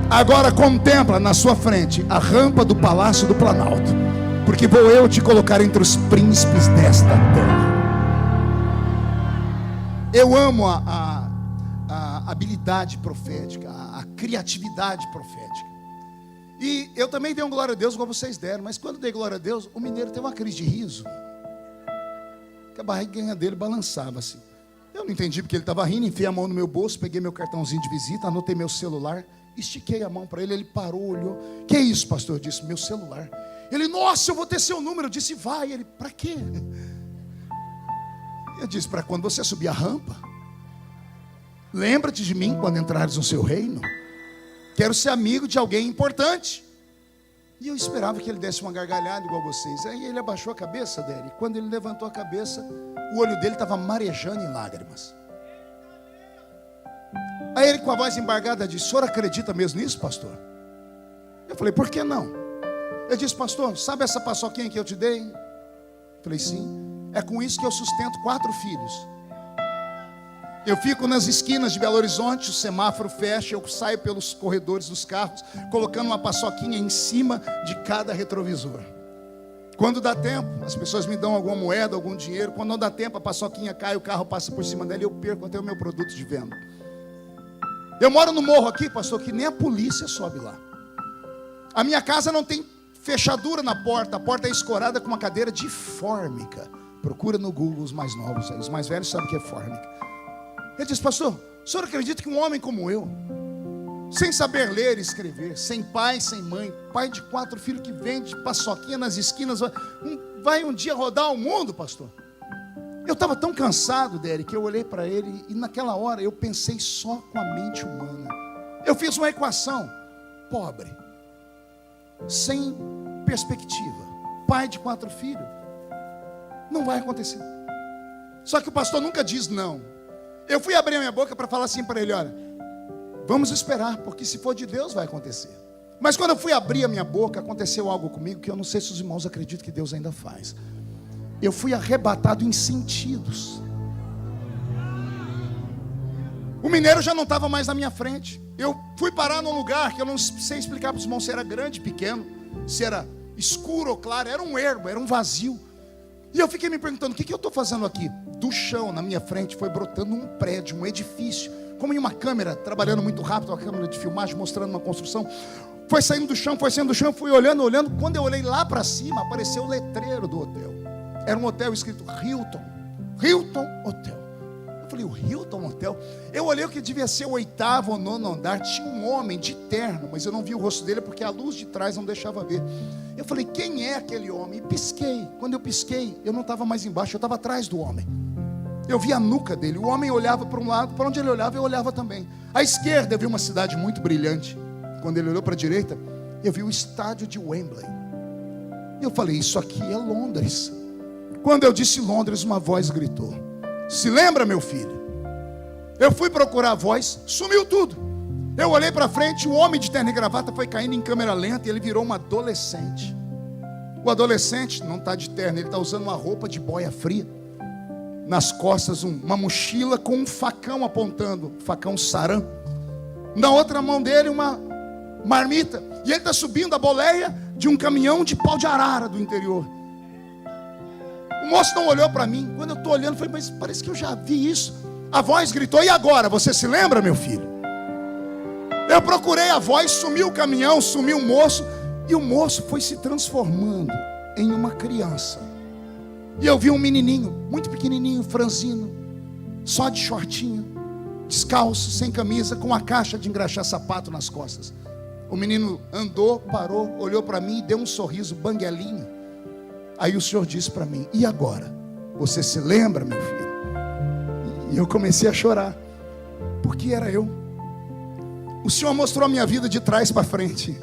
Agora contempla na sua frente a rampa do Palácio do Planalto, porque vou eu te colocar entre os príncipes desta terra. Eu amo a habilidade profética, a criatividade profética. E eu também dei um glória a Deus, igual vocês deram. Mas quando dei glória a Deus, o mineiro teve uma crise de riso, que a barriguinha dele balançava assim. Eu não entendi porque ele estava rindo. Enfiei a mão no meu bolso, peguei meu cartãozinho de visita, anotei meu celular, estiquei a mão para ele. Ele parou, olhou. Que é isso, pastor? Eu disse: meu celular. Ele: nossa, eu vou ter seu número. Eu disse: vai. Ele: para quê? Eu disse: para quando você subir a rampa, lembra-te de mim quando entrares no seu reino. Quero ser amigo de alguém importante. E eu esperava que ele desse uma gargalhada igual vocês. Aí ele abaixou a cabeça dele. Quando ele levantou a cabeça, o olho dele estava marejando em lágrimas. Aí ele, com a voz embargada, disse: o senhor acredita mesmo nisso, pastor? Eu falei: por que não? Ele disse: pastor, sabe essa paçoquinha que eu te dei? Eu falei: sim. É com isso que eu sustento 4 filhos. Eu fico nas esquinas de Belo Horizonte, o semáforo fecha, eu saio pelos corredores dos carros, colocando uma paçoquinha em cima de cada retrovisor. Quando dá tempo, as pessoas me dão alguma moeda, algum dinheiro. Quando não dá tempo, a paçoquinha cai, o carro passa por cima dela e eu perco até o meu produto de venda. Eu moro no morro aqui, pastor, que nem a polícia sobe lá. A minha casa não tem fechadura na porta, a porta é escorada com uma cadeira de fórmica. Procura no Google os mais novos, os mais velhos sabem o que é fórmica. Ele disse: pastor, o senhor acredita que um homem como eu, sem saber ler e escrever, sem pai, sem mãe, pai de 4 filhos que vende paçoquinha nas esquinas, vai um dia rodar o mundo, pastor? Eu estava tão cansado dele que eu olhei para ele e naquela hora eu pensei só com a mente humana. Eu fiz uma equação: pobre, sem perspectiva, pai de 4 filhos, não vai acontecer. Só que o pastor nunca diz não. Eu fui abrir a minha boca para falar assim para ele: olha, vamos esperar, porque se for de Deus vai acontecer. Mas quando eu fui abrir a minha boca, aconteceu algo comigo que eu não sei se os irmãos acreditam que Deus ainda faz. Eu fui arrebatado em sentidos. O mineiro já não estava mais na minha frente. Eu fui parar num lugar que eu não sei explicar para os irmãos se era grande, pequeno, se era escuro ou claro. Era um ermo, era um vazio. E eu fiquei me perguntando: o que eu estou fazendo aqui? Do chão, na minha frente, foi brotando um prédio, um edifício. Como em uma câmera, trabalhando muito rápido, uma câmera de filmagem, mostrando uma construção. Foi saindo do chão, fui olhando. Quando eu olhei lá para cima, apareceu o letreiro do hotel. Era um hotel escrito Hilton Hotel. Eu falei: o Hilton Hotel? Eu olhei o que devia ser o 8º ou 9º andar. Tinha um homem de terno, mas eu não vi o rosto dele porque a luz de trás não deixava ver. Eu falei: quem é aquele homem? E pisquei. Quando eu pisquei, eu não estava mais embaixo, eu estava atrás do homem. Eu vi a nuca dele. O homem olhava para um lado, para onde ele olhava, eu olhava também. À esquerda eu vi uma cidade muito brilhante. Quando ele olhou para a direita, eu vi o estádio de Wembley. Eu falei: isso aqui é Londres. Quando eu disse Londres, uma voz gritou: se lembra, meu filho? Eu fui procurar a voz, sumiu tudo. Eu olhei para frente, o homem de terno e gravata foi caindo em câmera lenta e ele virou um adolescente. O adolescente não está de terno, ele está usando uma roupa de boia fria. Nas costas uma mochila com um facão apontando, facão saram. Na outra mão dele uma marmita. E ele está subindo a boleia de um caminhão de pau de arara do interior. O moço não olhou para mim. Quando eu estou olhando, eu falei: mas parece que eu já vi isso. A voz gritou: e agora? Você se lembra, meu filho? Eu procurei a voz, sumiu o caminhão, sumiu o moço. E o moço foi se transformando em uma criança. E eu vi um menininho, muito pequenininho, franzino, só de shortinho, descalço, sem camisa, com uma caixa de engraxar sapato nas costas. O menino andou, parou, olhou para mim e deu um sorriso banguelinho. Aí o Senhor disse para mim: e agora? Você se lembra, meu filho? E eu comecei a chorar, porque era eu. O Senhor mostrou a minha vida de trás para frente.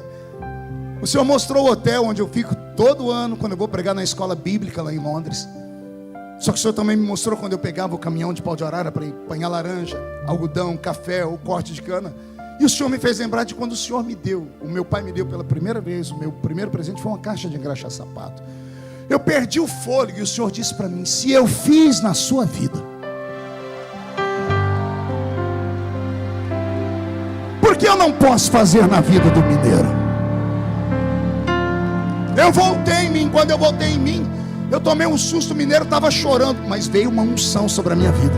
O Senhor mostrou o hotel onde eu fico todo ano quando eu vou pregar na escola bíblica lá em Londres. Só que o Senhor também me mostrou quando eu pegava o caminhão de pau de arara para apanhar laranja, algodão, café ou corte de cana. E o Senhor me fez lembrar de quando o Senhor me deu, o meu pai me deu pela primeira vez, o meu primeiro presente foi uma caixa de engraxar sapato. Eu perdi o fôlego e o Senhor disse para mim: se eu fiz na sua vida, por que eu não posso fazer na vida do mineiro? Eu voltei em mim. Quando eu voltei em mim, eu tomei um susto. O mineiro estava chorando, mas veio uma unção sobre a minha vida.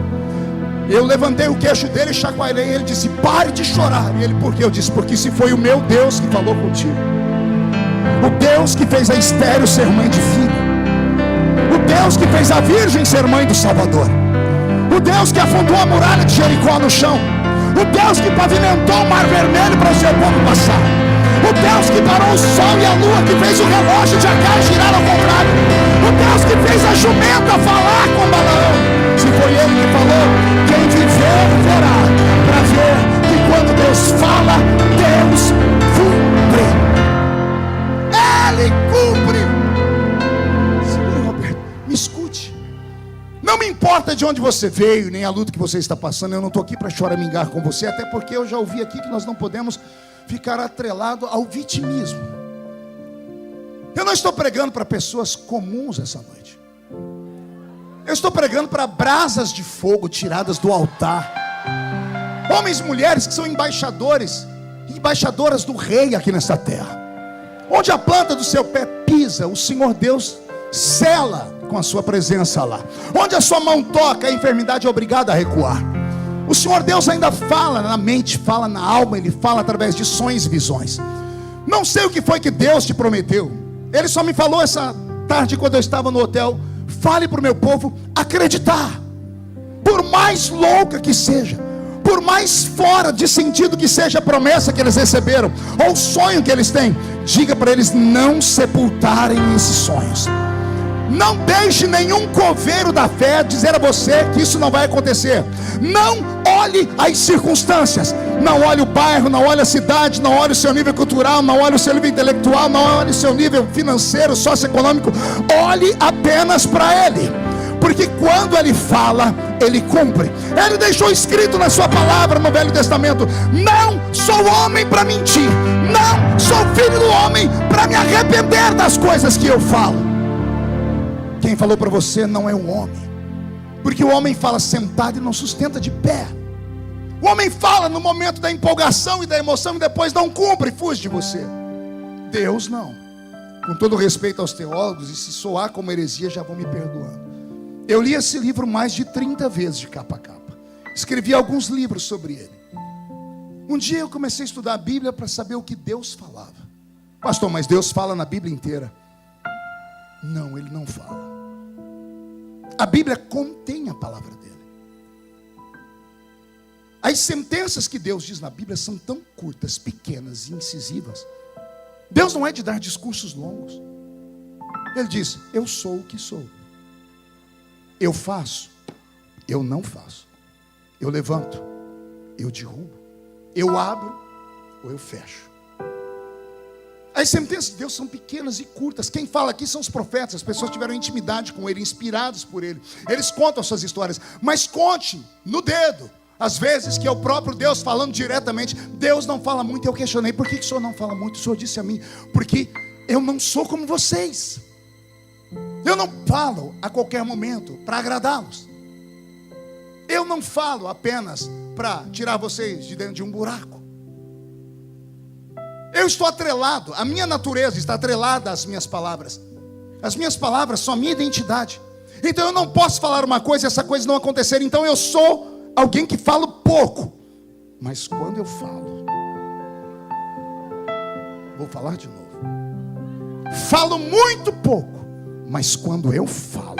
Eu levantei o queixo dele e chacoalhei. Ele disse: pare de chorar. E ele: por quê? Eu disse: porque se foi o meu Deus que falou contigo, o Deus que fez a estéril ser mãe de filho, o Deus que fez a virgem ser mãe do Salvador, o Deus que afundou a muralha de Jericó no chão, o Deus que pavimentou o mar vermelho para o seu povo passar, o Deus que parou o sol e a lua, que fez o relógio de Agar girar ao contrário, o Deus que fez a jumenta falar com Balaão. Se foi ele que falou, quem viver verá, para ver que quando Deus fala, Deus cumpre. Ele cumpre. Senhor Roberto, me escute. Não me importa de onde você veio, nem a luta que você está passando. Eu não estou aqui para choramingar com você, até porque eu já ouvi aqui que nós não podemos ficar atrelado ao vitimismo. Eu não estou pregando para pessoas comuns essa noite. Eu estou pregando para brasas de fogo tiradas do altar. Homens e mulheres que são embaixadores e embaixadoras do rei aqui nessa terra. Onde a planta do seu pé pisa, o Senhor Deus sela com a sua presença lá. Onde a sua mão toca, a enfermidade é obrigada a recuar. O Senhor Deus ainda fala na mente, fala na alma. Ele fala através de sonhos e visões. Não sei o que foi que Deus te prometeu. Ele só me falou essa tarde quando eu estava no hotel: fale para o meu povo acreditar. Por mais louca que seja, por mais fora de sentido que seja a promessa que eles receberam, ou o sonho que eles têm, diga para eles não sepultarem esses sonhos. Não deixe nenhum coveiro da fé dizer a você que isso não vai acontecer. Não olhe as circunstâncias, não olhe o bairro, não olhe a cidade, não olhe o seu nível cultural, não olhe o seu nível intelectual, não olhe o seu nível financeiro, socioeconômico. Olhe apenas para Ele, porque quando Ele fala, Ele cumpre. Ele deixou escrito na sua palavra no Velho Testamento: não sou homem para mentir, não sou filho do homem para me arrepender das coisas que eu falo. Quem falou para você não é um homem, porque o homem fala sentado e não sustenta de pé. O homem fala no momento da empolgação e da emoção e depois não cumpre e fuge de você. Deus não. Com todo respeito aos teólogos, e se soar como heresia, já vão me perdoando. Eu li esse livro mais de 30 vezes de capa a capa. Escrevi alguns livros sobre ele. Um dia eu comecei a estudar a Bíblia para saber o que Deus falava. Pastor, mas Deus fala na Bíblia inteira. Não, Ele não fala. A Bíblia contém a palavra dele. As sentenças que Deus diz na Bíblia são tão curtas, pequenas e incisivas. Deus não é de dar discursos longos. Ele diz: eu sou o que sou. Eu faço, eu não faço. Eu levanto, eu derrubo. Eu abro ou eu fecho. As sentenças de Deus são pequenas e curtas. Quem fala aqui são os profetas. As pessoas tiveram intimidade com Ele, inspirados por Ele. Eles contam as suas histórias. Mas conte no dedo às vezes que é o próprio Deus falando diretamente. Deus não fala muito. Eu questionei: por que o Senhor não fala muito? O Senhor disse a mim: porque eu não sou como vocês. Eu não falo a qualquer momento para agradá-los. Eu não falo apenas para tirar vocês de dentro de um buraco. Eu estou atrelado, a minha natureza está atrelada às minhas palavras. As minhas palavras são a minha identidade. Então eu não posso falar uma coisa e essa coisa não acontecer. Então eu sou alguém que falo pouco. Mas quando eu falo, vou falar de novo. Falo muito pouco, mas quando eu falo.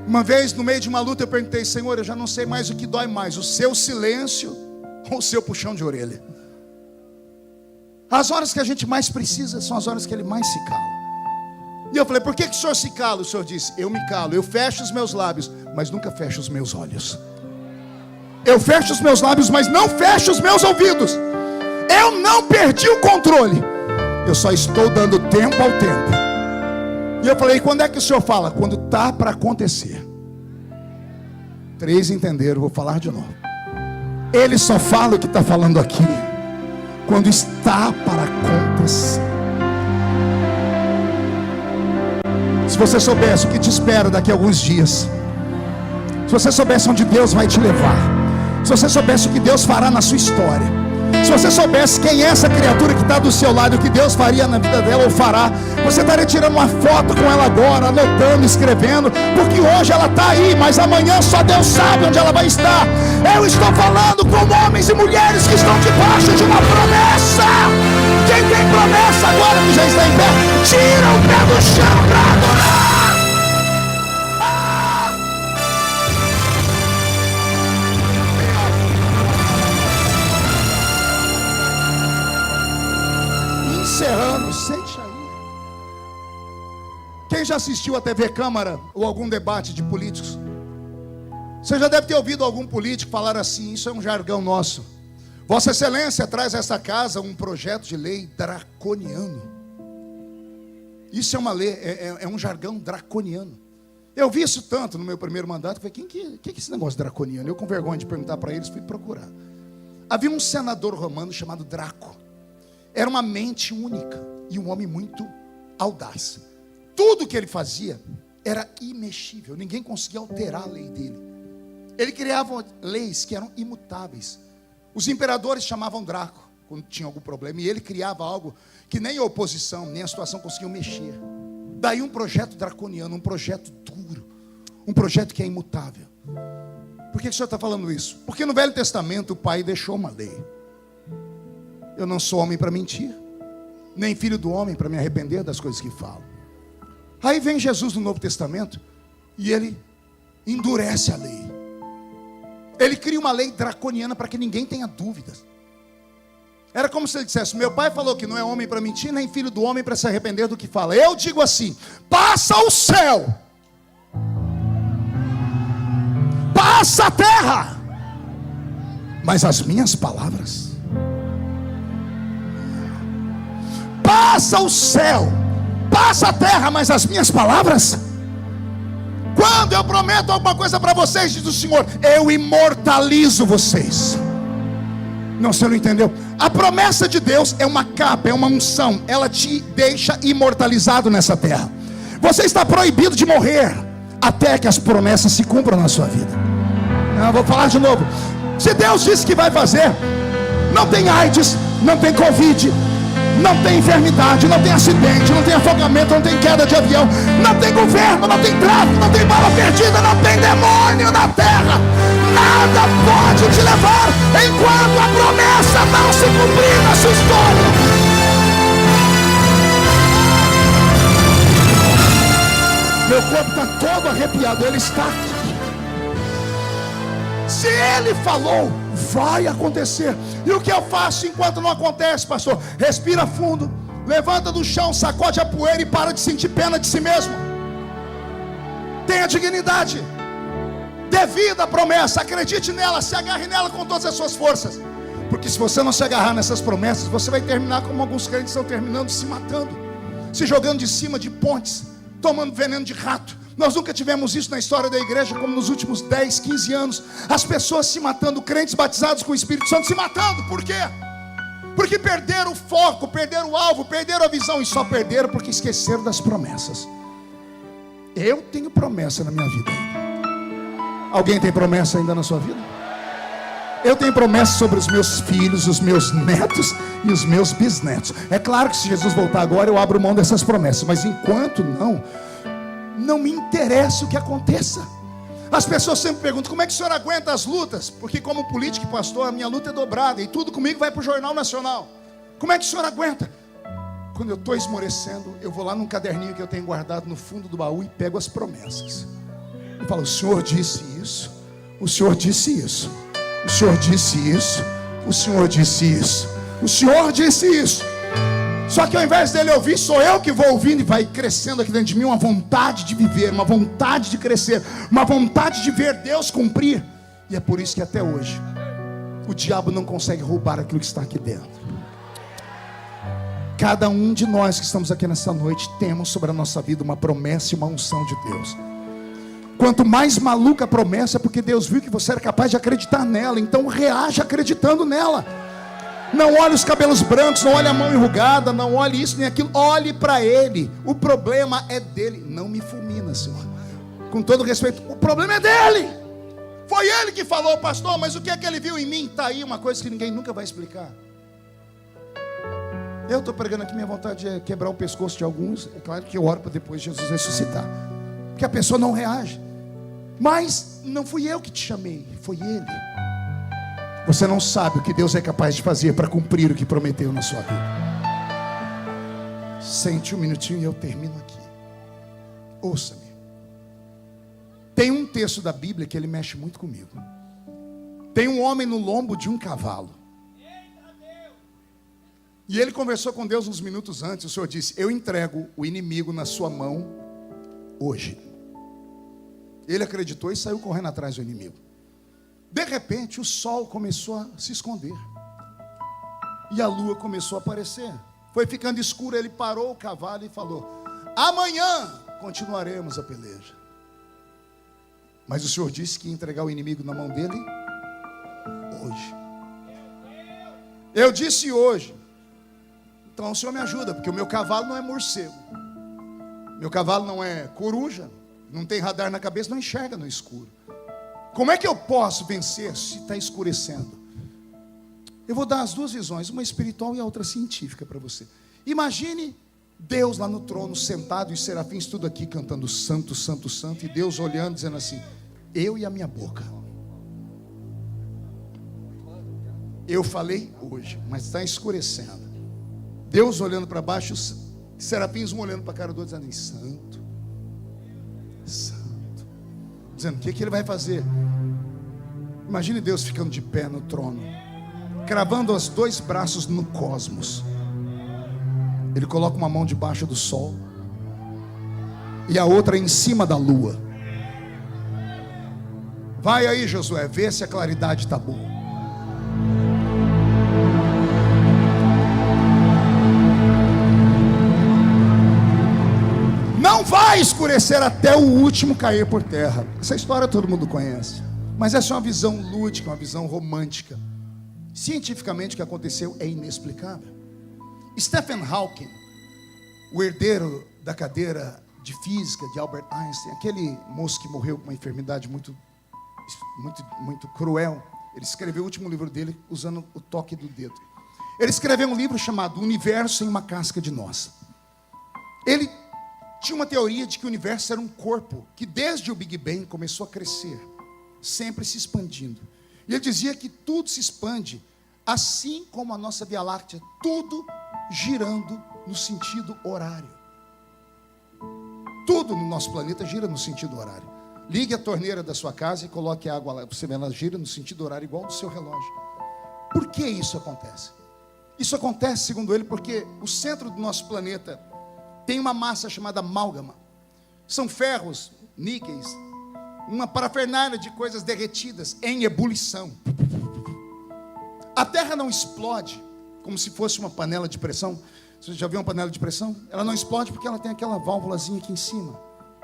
Uma vez, no meio de uma luta, eu perguntei: Senhor, eu já não sei mais o que dói mais, o seu silêncio ou o seu puxão de orelha? As horas que a gente mais precisa são as horas que Ele mais se cala. E eu falei: por que o Senhor se cala? O Senhor disse: eu me calo, eu fecho os meus lábios, mas nunca fecho os meus olhos. Eu fecho os meus lábios, mas não fecho os meus ouvidos. Eu não perdi o controle, eu só estou dando tempo ao tempo. E eu falei: quando é que o Senhor fala? Quando está para acontecer. 3 entenderam, vou falar de novo. Ele só fala o que está falando aqui quando está para acontecer. Se você soubesse o que te espera daqui a alguns dias, se você soubesse onde Deus vai te levar, se você soubesse o que Deus fará na sua história, Se você soubesse quem é essa criatura que está do seu lado, o que Deus faria na vida dela ou fará, você estaria tirando uma foto com ela agora, anotando, escrevendo, porque hoje ela está aí, mas amanhã só Deus sabe onde ela vai estar. Eu estou falando com homens e mulheres que estão debaixo de uma promessa. Quem tem promessa agora que já está em pé, tira o pé do chão para adorar. Encerrando, sente aí. Quem já assistiu a TV Câmara ou algum debate de políticos? Você já deve ter ouvido algum político falar assim, isso é um jargão nosso: Vossa Excelência traz a essa casa um projeto de lei draconiano. Isso é uma lei, é um jargão draconiano. Eu vi isso tanto no meu primeiro mandato, falei, que é esse negócio draconiano? Eu, com vergonha de perguntar para eles, fui procurar. Havia um senador romano chamado Draco. Era uma mente única e um homem muito audaz. Tudo que ele fazia era imexível, ninguém conseguia alterar a lei dele. Ele criava leis que eram imutáveis. Os imperadores chamavam Draco quando tinha algum problema, e ele criava algo que nem a oposição, nem a situação conseguiam mexer. Daí um projeto draconiano, um projeto duro, um projeto que é imutável. Por que o senhor está falando isso? Porque no Velho Testamento o Pai deixou uma lei. Eu não sou homem para mentir, nem filho do homem para me arrepender das coisas que falo. Aí vem Jesus no Novo Testamento e ele endurece a lei. Ele cria uma lei draconiana para que ninguém tenha dúvidas. Era como se ele dissesse: meu pai falou que não é homem para mentir, nem filho do homem para se arrepender do que fala. Eu digo assim: passa o céu, passa a terra, mas as minhas palavras, passa o céu, passa a terra, mas as minhas palavras. Quando eu prometo alguma coisa para vocês, diz o Senhor, eu imortalizo vocês. Não, você não entendeu? A promessa de Deus é uma capa, é uma unção. Ela te deixa imortalizado nessa terra. Você está proibido de morrer até que as promessas se cumpram na sua vida. Eu vou falar de novo. Se Deus disse que vai fazer, não tem AIDS, não tem Covid, não tem enfermidade, não tem acidente, não tem afogamento, não tem queda de avião, não tem governo, não tem tráfico, não tem bala perdida, não tem demônio na terra. Nada pode te levar enquanto a promessa não se cumprir na sua história. Meu corpo está todo arrepiado, ele está aqui. Se ele falou, vai acontecer. E o que eu faço enquanto não acontece, pastor? Respira fundo, levanta do chão, sacode a poeira e para de sentir pena de si mesmo. Tenha dignidade, dê vida à promessa, acredite nela, se agarre nela com todas as suas forças. Porque se você não se agarrar nessas promessas, você vai terminar como alguns crentes estão terminando, se matando, se jogando de cima de pontes, tomando veneno de rato. Nós nunca tivemos isso na história da igreja, como nos últimos 10, 15 anos. As pessoas se matando, crentes batizados com o Espírito Santo se matando. Por quê? Porque perderam o foco, perderam o alvo, perderam a visão. E só perderam porque esqueceram das promessas. Eu tenho promessa na minha vida. Alguém tem promessa ainda na sua vida? Eu tenho promessa sobre os meus filhos, os meus netos e os meus bisnetos. É claro que se Jesus voltar agora, eu abro mão dessas promessas. Mas enquanto não me interessa o que aconteça. As pessoas sempre perguntam: como é que o senhor aguenta as lutas? Porque como político e pastor, a minha luta é dobrada, e tudo comigo vai para o Jornal Nacional. Como é que o senhor aguenta? Quando eu estou esmorecendo, eu vou lá num caderninho que eu tenho guardado no fundo do baú e pego as promessas. Eu falo: o senhor disse isso, o senhor disse isso, o senhor disse isso, o senhor disse isso, o senhor disse isso. Só que ao invés dele ouvir, sou eu que vou ouvindo, e vai crescendo aqui dentro de mim uma vontade de viver, uma vontade de crescer, uma vontade de ver Deus cumprir. E é por isso que até hoje o diabo não consegue roubar aquilo que está aqui dentro. Cada um de nós que estamos aqui nessa noite temos sobre a nossa vida uma promessa e uma unção de Deus. Quanto mais maluca a promessa, é porque Deus viu que você era capaz de acreditar nela. Então reaja acreditando nela. Não olhe os cabelos brancos, não olhe a mão enrugada, não olhe isso nem aquilo, olhe para Ele. O problema é dele. Não me fulmina, Senhor, com todo respeito, o problema é dele. Foi Ele que falou: pastor, mas o que é que Ele viu em mim? Está aí uma coisa que ninguém nunca vai explicar. Eu estou pregando aqui, minha vontade é quebrar o pescoço de alguns. É claro que eu oro para depois Jesus ressuscitar, porque a pessoa não reage. Mas não fui eu que te chamei, foi Ele. Você não sabe o que Deus é capaz de fazer para cumprir o que prometeu na sua vida. Sente um minutinho e eu termino aqui. Ouça-me. Tem um texto da Bíblia que ele mexe muito comigo. Tem um homem no lombo de um cavalo. E ele conversou com Deus uns minutos antes. O Senhor disse: eu entrego o inimigo na sua mão hoje. Ele acreditou e saiu correndo atrás do inimigo. De repente o sol começou a se esconder e a lua começou a aparecer. Foi ficando escuro. Ele parou o cavalo e falou: amanhã continuaremos a peleja. Mas o Senhor disse que ia entregar o inimigo na mão dele hoje. Eu disse hoje. Então o Senhor me ajuda, porque o meu cavalo não é morcego, meu cavalo não é coruja, não tem radar na cabeça, não enxerga no escuro. Como é que eu posso vencer se está escurecendo? Eu vou dar as duas visões, uma espiritual e a outra científica para você. Imagine Deus lá no trono, sentado, e os serafins tudo aqui cantando santo, santo, santo, e Deus olhando, dizendo assim: eu e a minha boca. Eu falei hoje, mas está escurecendo. Deus olhando para baixo, os serafins um olhando para a cara do outro, dizendo: santo, santo, dizendo: o que ele vai fazer? Imagine Deus ficando de pé no trono, cravando os dois braços no cosmos. Ele coloca uma mão debaixo do sol e a outra em cima da lua. Vai aí, Josué, vê se a claridade está boa. Não vai escurecer até o último cair por terra. Essa história todo mundo conhece, mas essa é uma visão lúdica, uma visão romântica. Cientificamente o que aconteceu é inexplicável. Stephen Hawking, o herdeiro da cadeira de física de Albert Einstein, aquele moço que morreu com uma enfermidade muito cruel, ele escreveu o último livro dele usando o toque do dedo. Ele escreveu um livro chamado Universo em uma Casca de Noz. Ele tinha uma teoria de que o universo era um corpo que desde o Big Bang começou a crescer, sempre se expandindo. E ele dizia que tudo se expande, assim como a nossa Via Láctea, tudo girando no sentido horário. Tudo no nosso planeta gira no sentido horário. Ligue a torneira da sua casa e coloque água lá, você vê, ela gira no sentido horário igual ao do seu relógio. Por que isso acontece? Isso acontece, segundo ele, porque o centro do nosso planeta tem uma massa chamada amálgama. São ferros, níqueis, uma parafernália de coisas derretidas em ebulição. A Terra não explode como se fosse uma panela de pressão. Você já viu uma panela de pressão? Ela não explode porque ela tem aquela válvulazinha aqui em cima.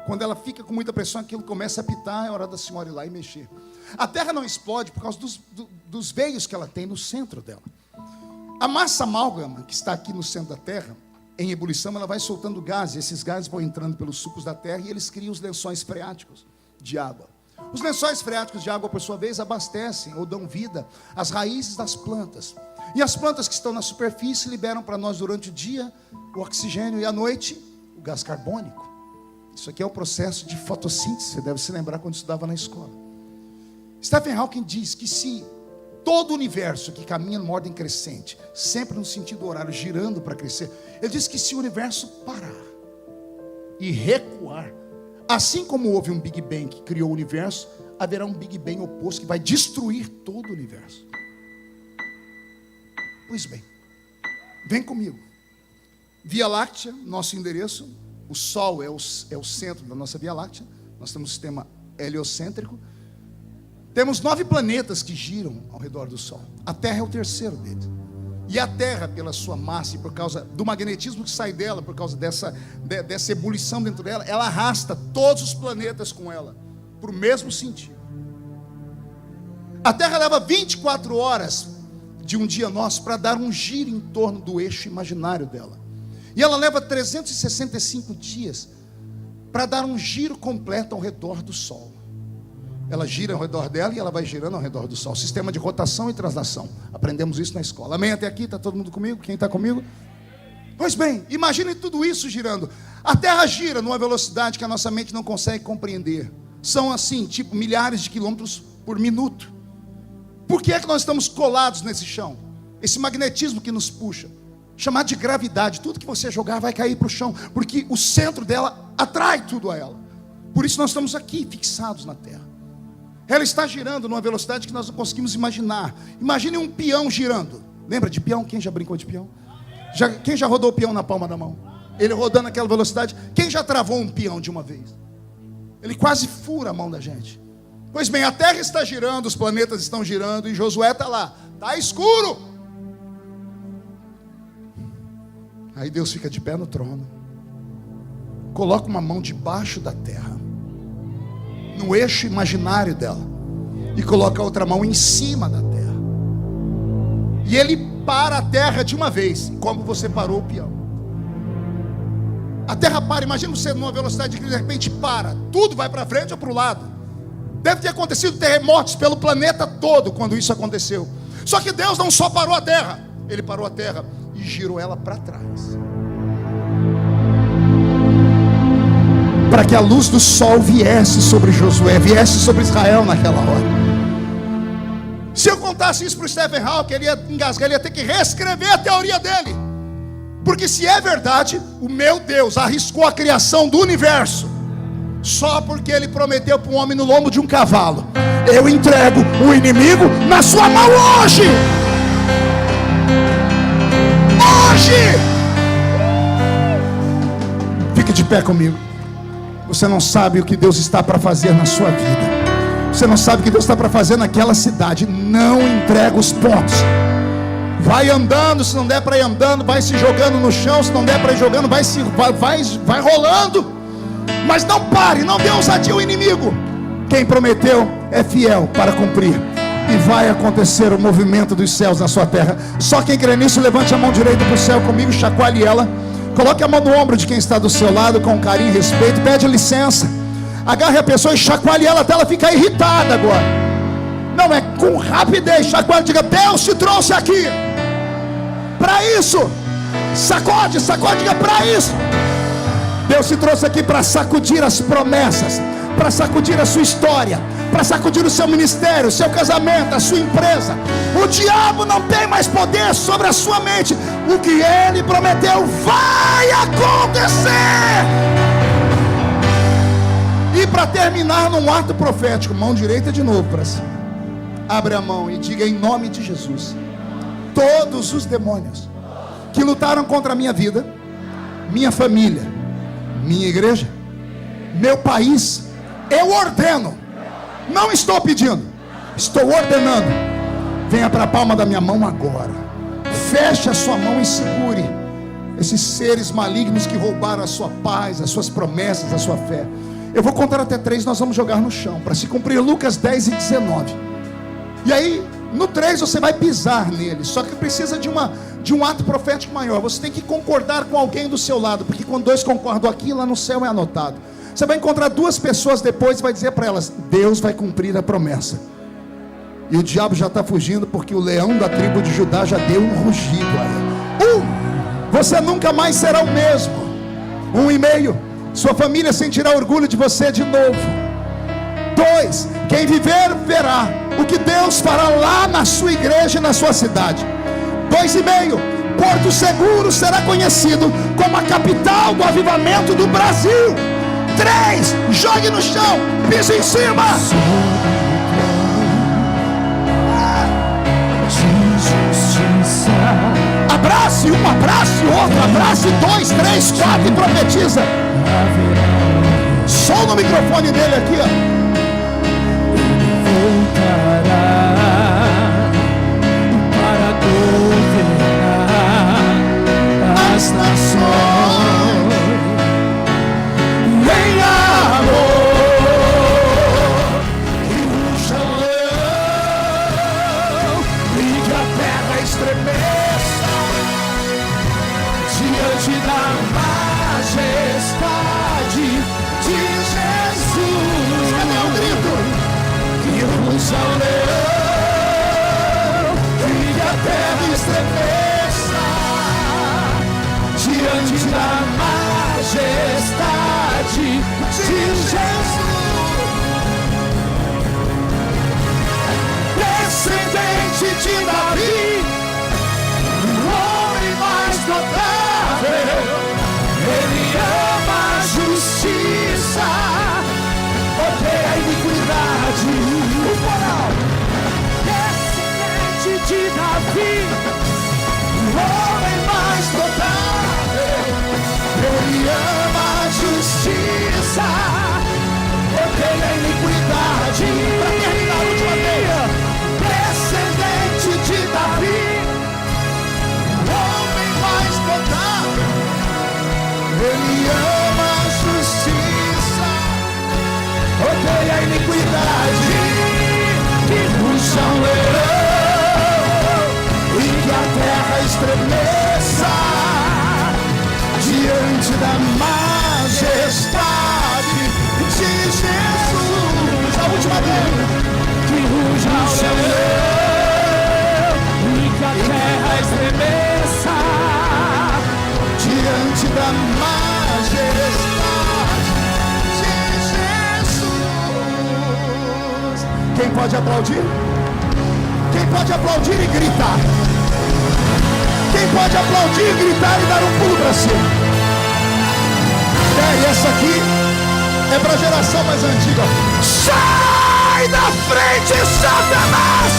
Quando ela fica com muita pressão, aquilo começa a apitar, é hora da senhora ir lá e mexer. A Terra não explode por causa dos veios que ela tem no centro dela. A massa amálgama que está aqui no centro da Terra, em ebulição, ela vai soltando gases. Esses gases vão entrando pelos sucos da terra e eles criam os lençóis freáticos de água. Os lençóis freáticos de água, por sua vez, abastecem ou dão vida às raízes das plantas. E as plantas que estão na superfície liberam para nós durante o dia o oxigênio e à noite o gás carbônico. Isso aqui é o processo de fotossíntese, você deve se lembrar quando estudava na escola. Stephen Hawking diz que se todo o universo que caminha numa ordem crescente, sempre no sentido horário, girando para crescer, ele diz que se o universo parar e recuar, assim como houve um Big Bang que criou o universo, haverá um Big Bang oposto que vai destruir todo o universo. Pois bem, vem comigo. Via Láctea, nosso endereço, o Sol é o centro da nossa Via Láctea. Nós temos um sistema heliocêntrico. Temos 9 planetas que giram ao redor do Sol. A Terra é o terceiro deles. E a Terra, pela sua massa e por causa do magnetismo que sai dela, por causa dessa ebulição dentro dela, ela arrasta todos os planetas com ela, para o mesmo sentido. A Terra leva 24 horas de um dia nosso para dar um giro em torno do eixo imaginário dela. E ela leva 365 dias para dar um giro completo ao redor do Sol. Ela gira ao redor dela e ela vai girando ao redor do Sol. Sistema de rotação e translação. Aprendemos isso na escola. Amém? Até aqui, está todo mundo comigo? Quem está comigo? Pois bem, imagine tudo isso girando. A terra gira numa velocidade que a nossa mente não consegue compreender. São assim, tipo milhares de quilômetros por minuto. Por que é que nós estamos colados nesse chão? Esse magnetismo que nos puxa, chamado de gravidade. Tudo que você jogar vai cair para o chão, porque o centro dela atrai tudo a ela. Por isso nós estamos aqui, fixados na terra. Ela está girando numa velocidade que nós não conseguimos imaginar. Imagine um peão girando. Lembra de peão? Quem já brincou de peão? Quem já rodou o peão na palma da mão? Ele rodando naquela velocidade. Quem já travou um peão de uma vez? Ele quase fura a mão da gente. Pois bem, a terra está girando, os planetas estão girando, e Josué está lá. Está escuro. Aí Deus fica de pé no trono, coloca uma mão debaixo da terra, no eixo imaginário dela, e coloca a outra mão em cima da terra. E ele para a terra de uma vez, como você parou o peão. A terra para, imagina você numa velocidade que de repente para, tudo vai para frente ou para o lado. Deve ter acontecido terremotos pelo planeta todo quando isso aconteceu. Só que Deus não só parou a terra, Ele parou a terra e girou ela para trás, para que a luz do sol viesse sobre Josué, viesse sobre Israel naquela hora. Se eu contasse isso para o Stephen Hawking, ele ia engasgar, ele ia ter que reescrever a teoria dele. Porque se é verdade, o meu Deus arriscou a criação do universo, só porque ele prometeu para um homem no lombo de um cavalo: eu entrego o inimigo na sua mão hoje. Hoje! Fique de pé comigo. Você não sabe o que Deus está para fazer na sua vida. Você não sabe o que Deus está para fazer naquela cidade. Não entrega os pontos. Vai andando, se não der para ir andando, vai se jogando no chão, se não der para ir jogando, vai rolando. Mas não pare, não dê ousadia ao inimigo. Quem prometeu é fiel para cumprir. E vai acontecer o movimento dos céus na sua terra. Só quem crê nisso, levante a mão direita para o céu comigo, chacoalhe ela. Coloque a mão no ombro de quem está do seu lado com carinho e respeito. Pede licença. Agarre a pessoa e chacoalhe ela até ela ficar irritada agora. Não, é com rapidez. Chacoalhe, diga: Deus te trouxe aqui para isso. Sacode, diga: para isso. Deus te trouxe aqui para sacudir as promessas, para sacudir a sua história, para sacudir o seu ministério, o seu casamento, a sua empresa. O diabo não tem mais poder sobre a sua mente. O que ele prometeu vai acontecer. E para terminar num ato profético, mão direita de novo para cima. Abre a mão e diga: em nome de Jesus, todos os demônios que lutaram contra a minha vida, minha família, minha igreja, meu país, eu ordeno. Não estou pedindo, estou ordenando. Venha para a palma da minha mão agora. Feche a sua mão e segure esses seres malignos que roubaram a sua paz, as suas promessas, a sua fé. Eu vou contar até 3, nós vamos jogar no chão, para se cumprir Lucas 10 e 19. E aí, no 3 você vai pisar nele. Só que precisa de um ato profético maior. Você tem que concordar com alguém do seu lado, porque quando 2 concordam aqui, lá no céu é anotado. Você vai encontrar 2 pessoas depois e vai dizer para elas: Deus vai cumprir a promessa. E o diabo já está fugindo, porque o leão da tribo de Judá já deu um rugido a ele. Você nunca mais será o mesmo. 1,5. Sua família sentirá orgulho de você de novo. 2. Quem viver verá o que Deus fará lá na sua igreja e na sua cidade. 2,5. Porto Seguro será conhecido como a capital do avivamento do Brasil. 3. Jogue no chão, pise em cima. Abrace um, abrace outro, abrace 2, 3, 4 e profetiza. Só no microfone dele aqui, ó. Para governar as nações em amor. E ruja o leão e que a terra estremeça diante da majestade de Jesus. Davi, o homem mais notável. Ele ama a justiça, odeia a iniquidade. Para terminar a última vez, descendente de Davi, o homem mais notável. Ele ama a justiça, odeia a iniquidade. Que ruja um leão e que a terra estremeça diante da majestade de Jesus. A última vez. que ruja o leão e que a terra estremeça Diante da majestade de Jesus. Quem pode aplaudir? Quem pode aplaudir e gritar? Quem pode aplaudir e gritar e dar um pulo para cima? E essa aqui é para a geração mais antiga. Sai da frente, Satanás!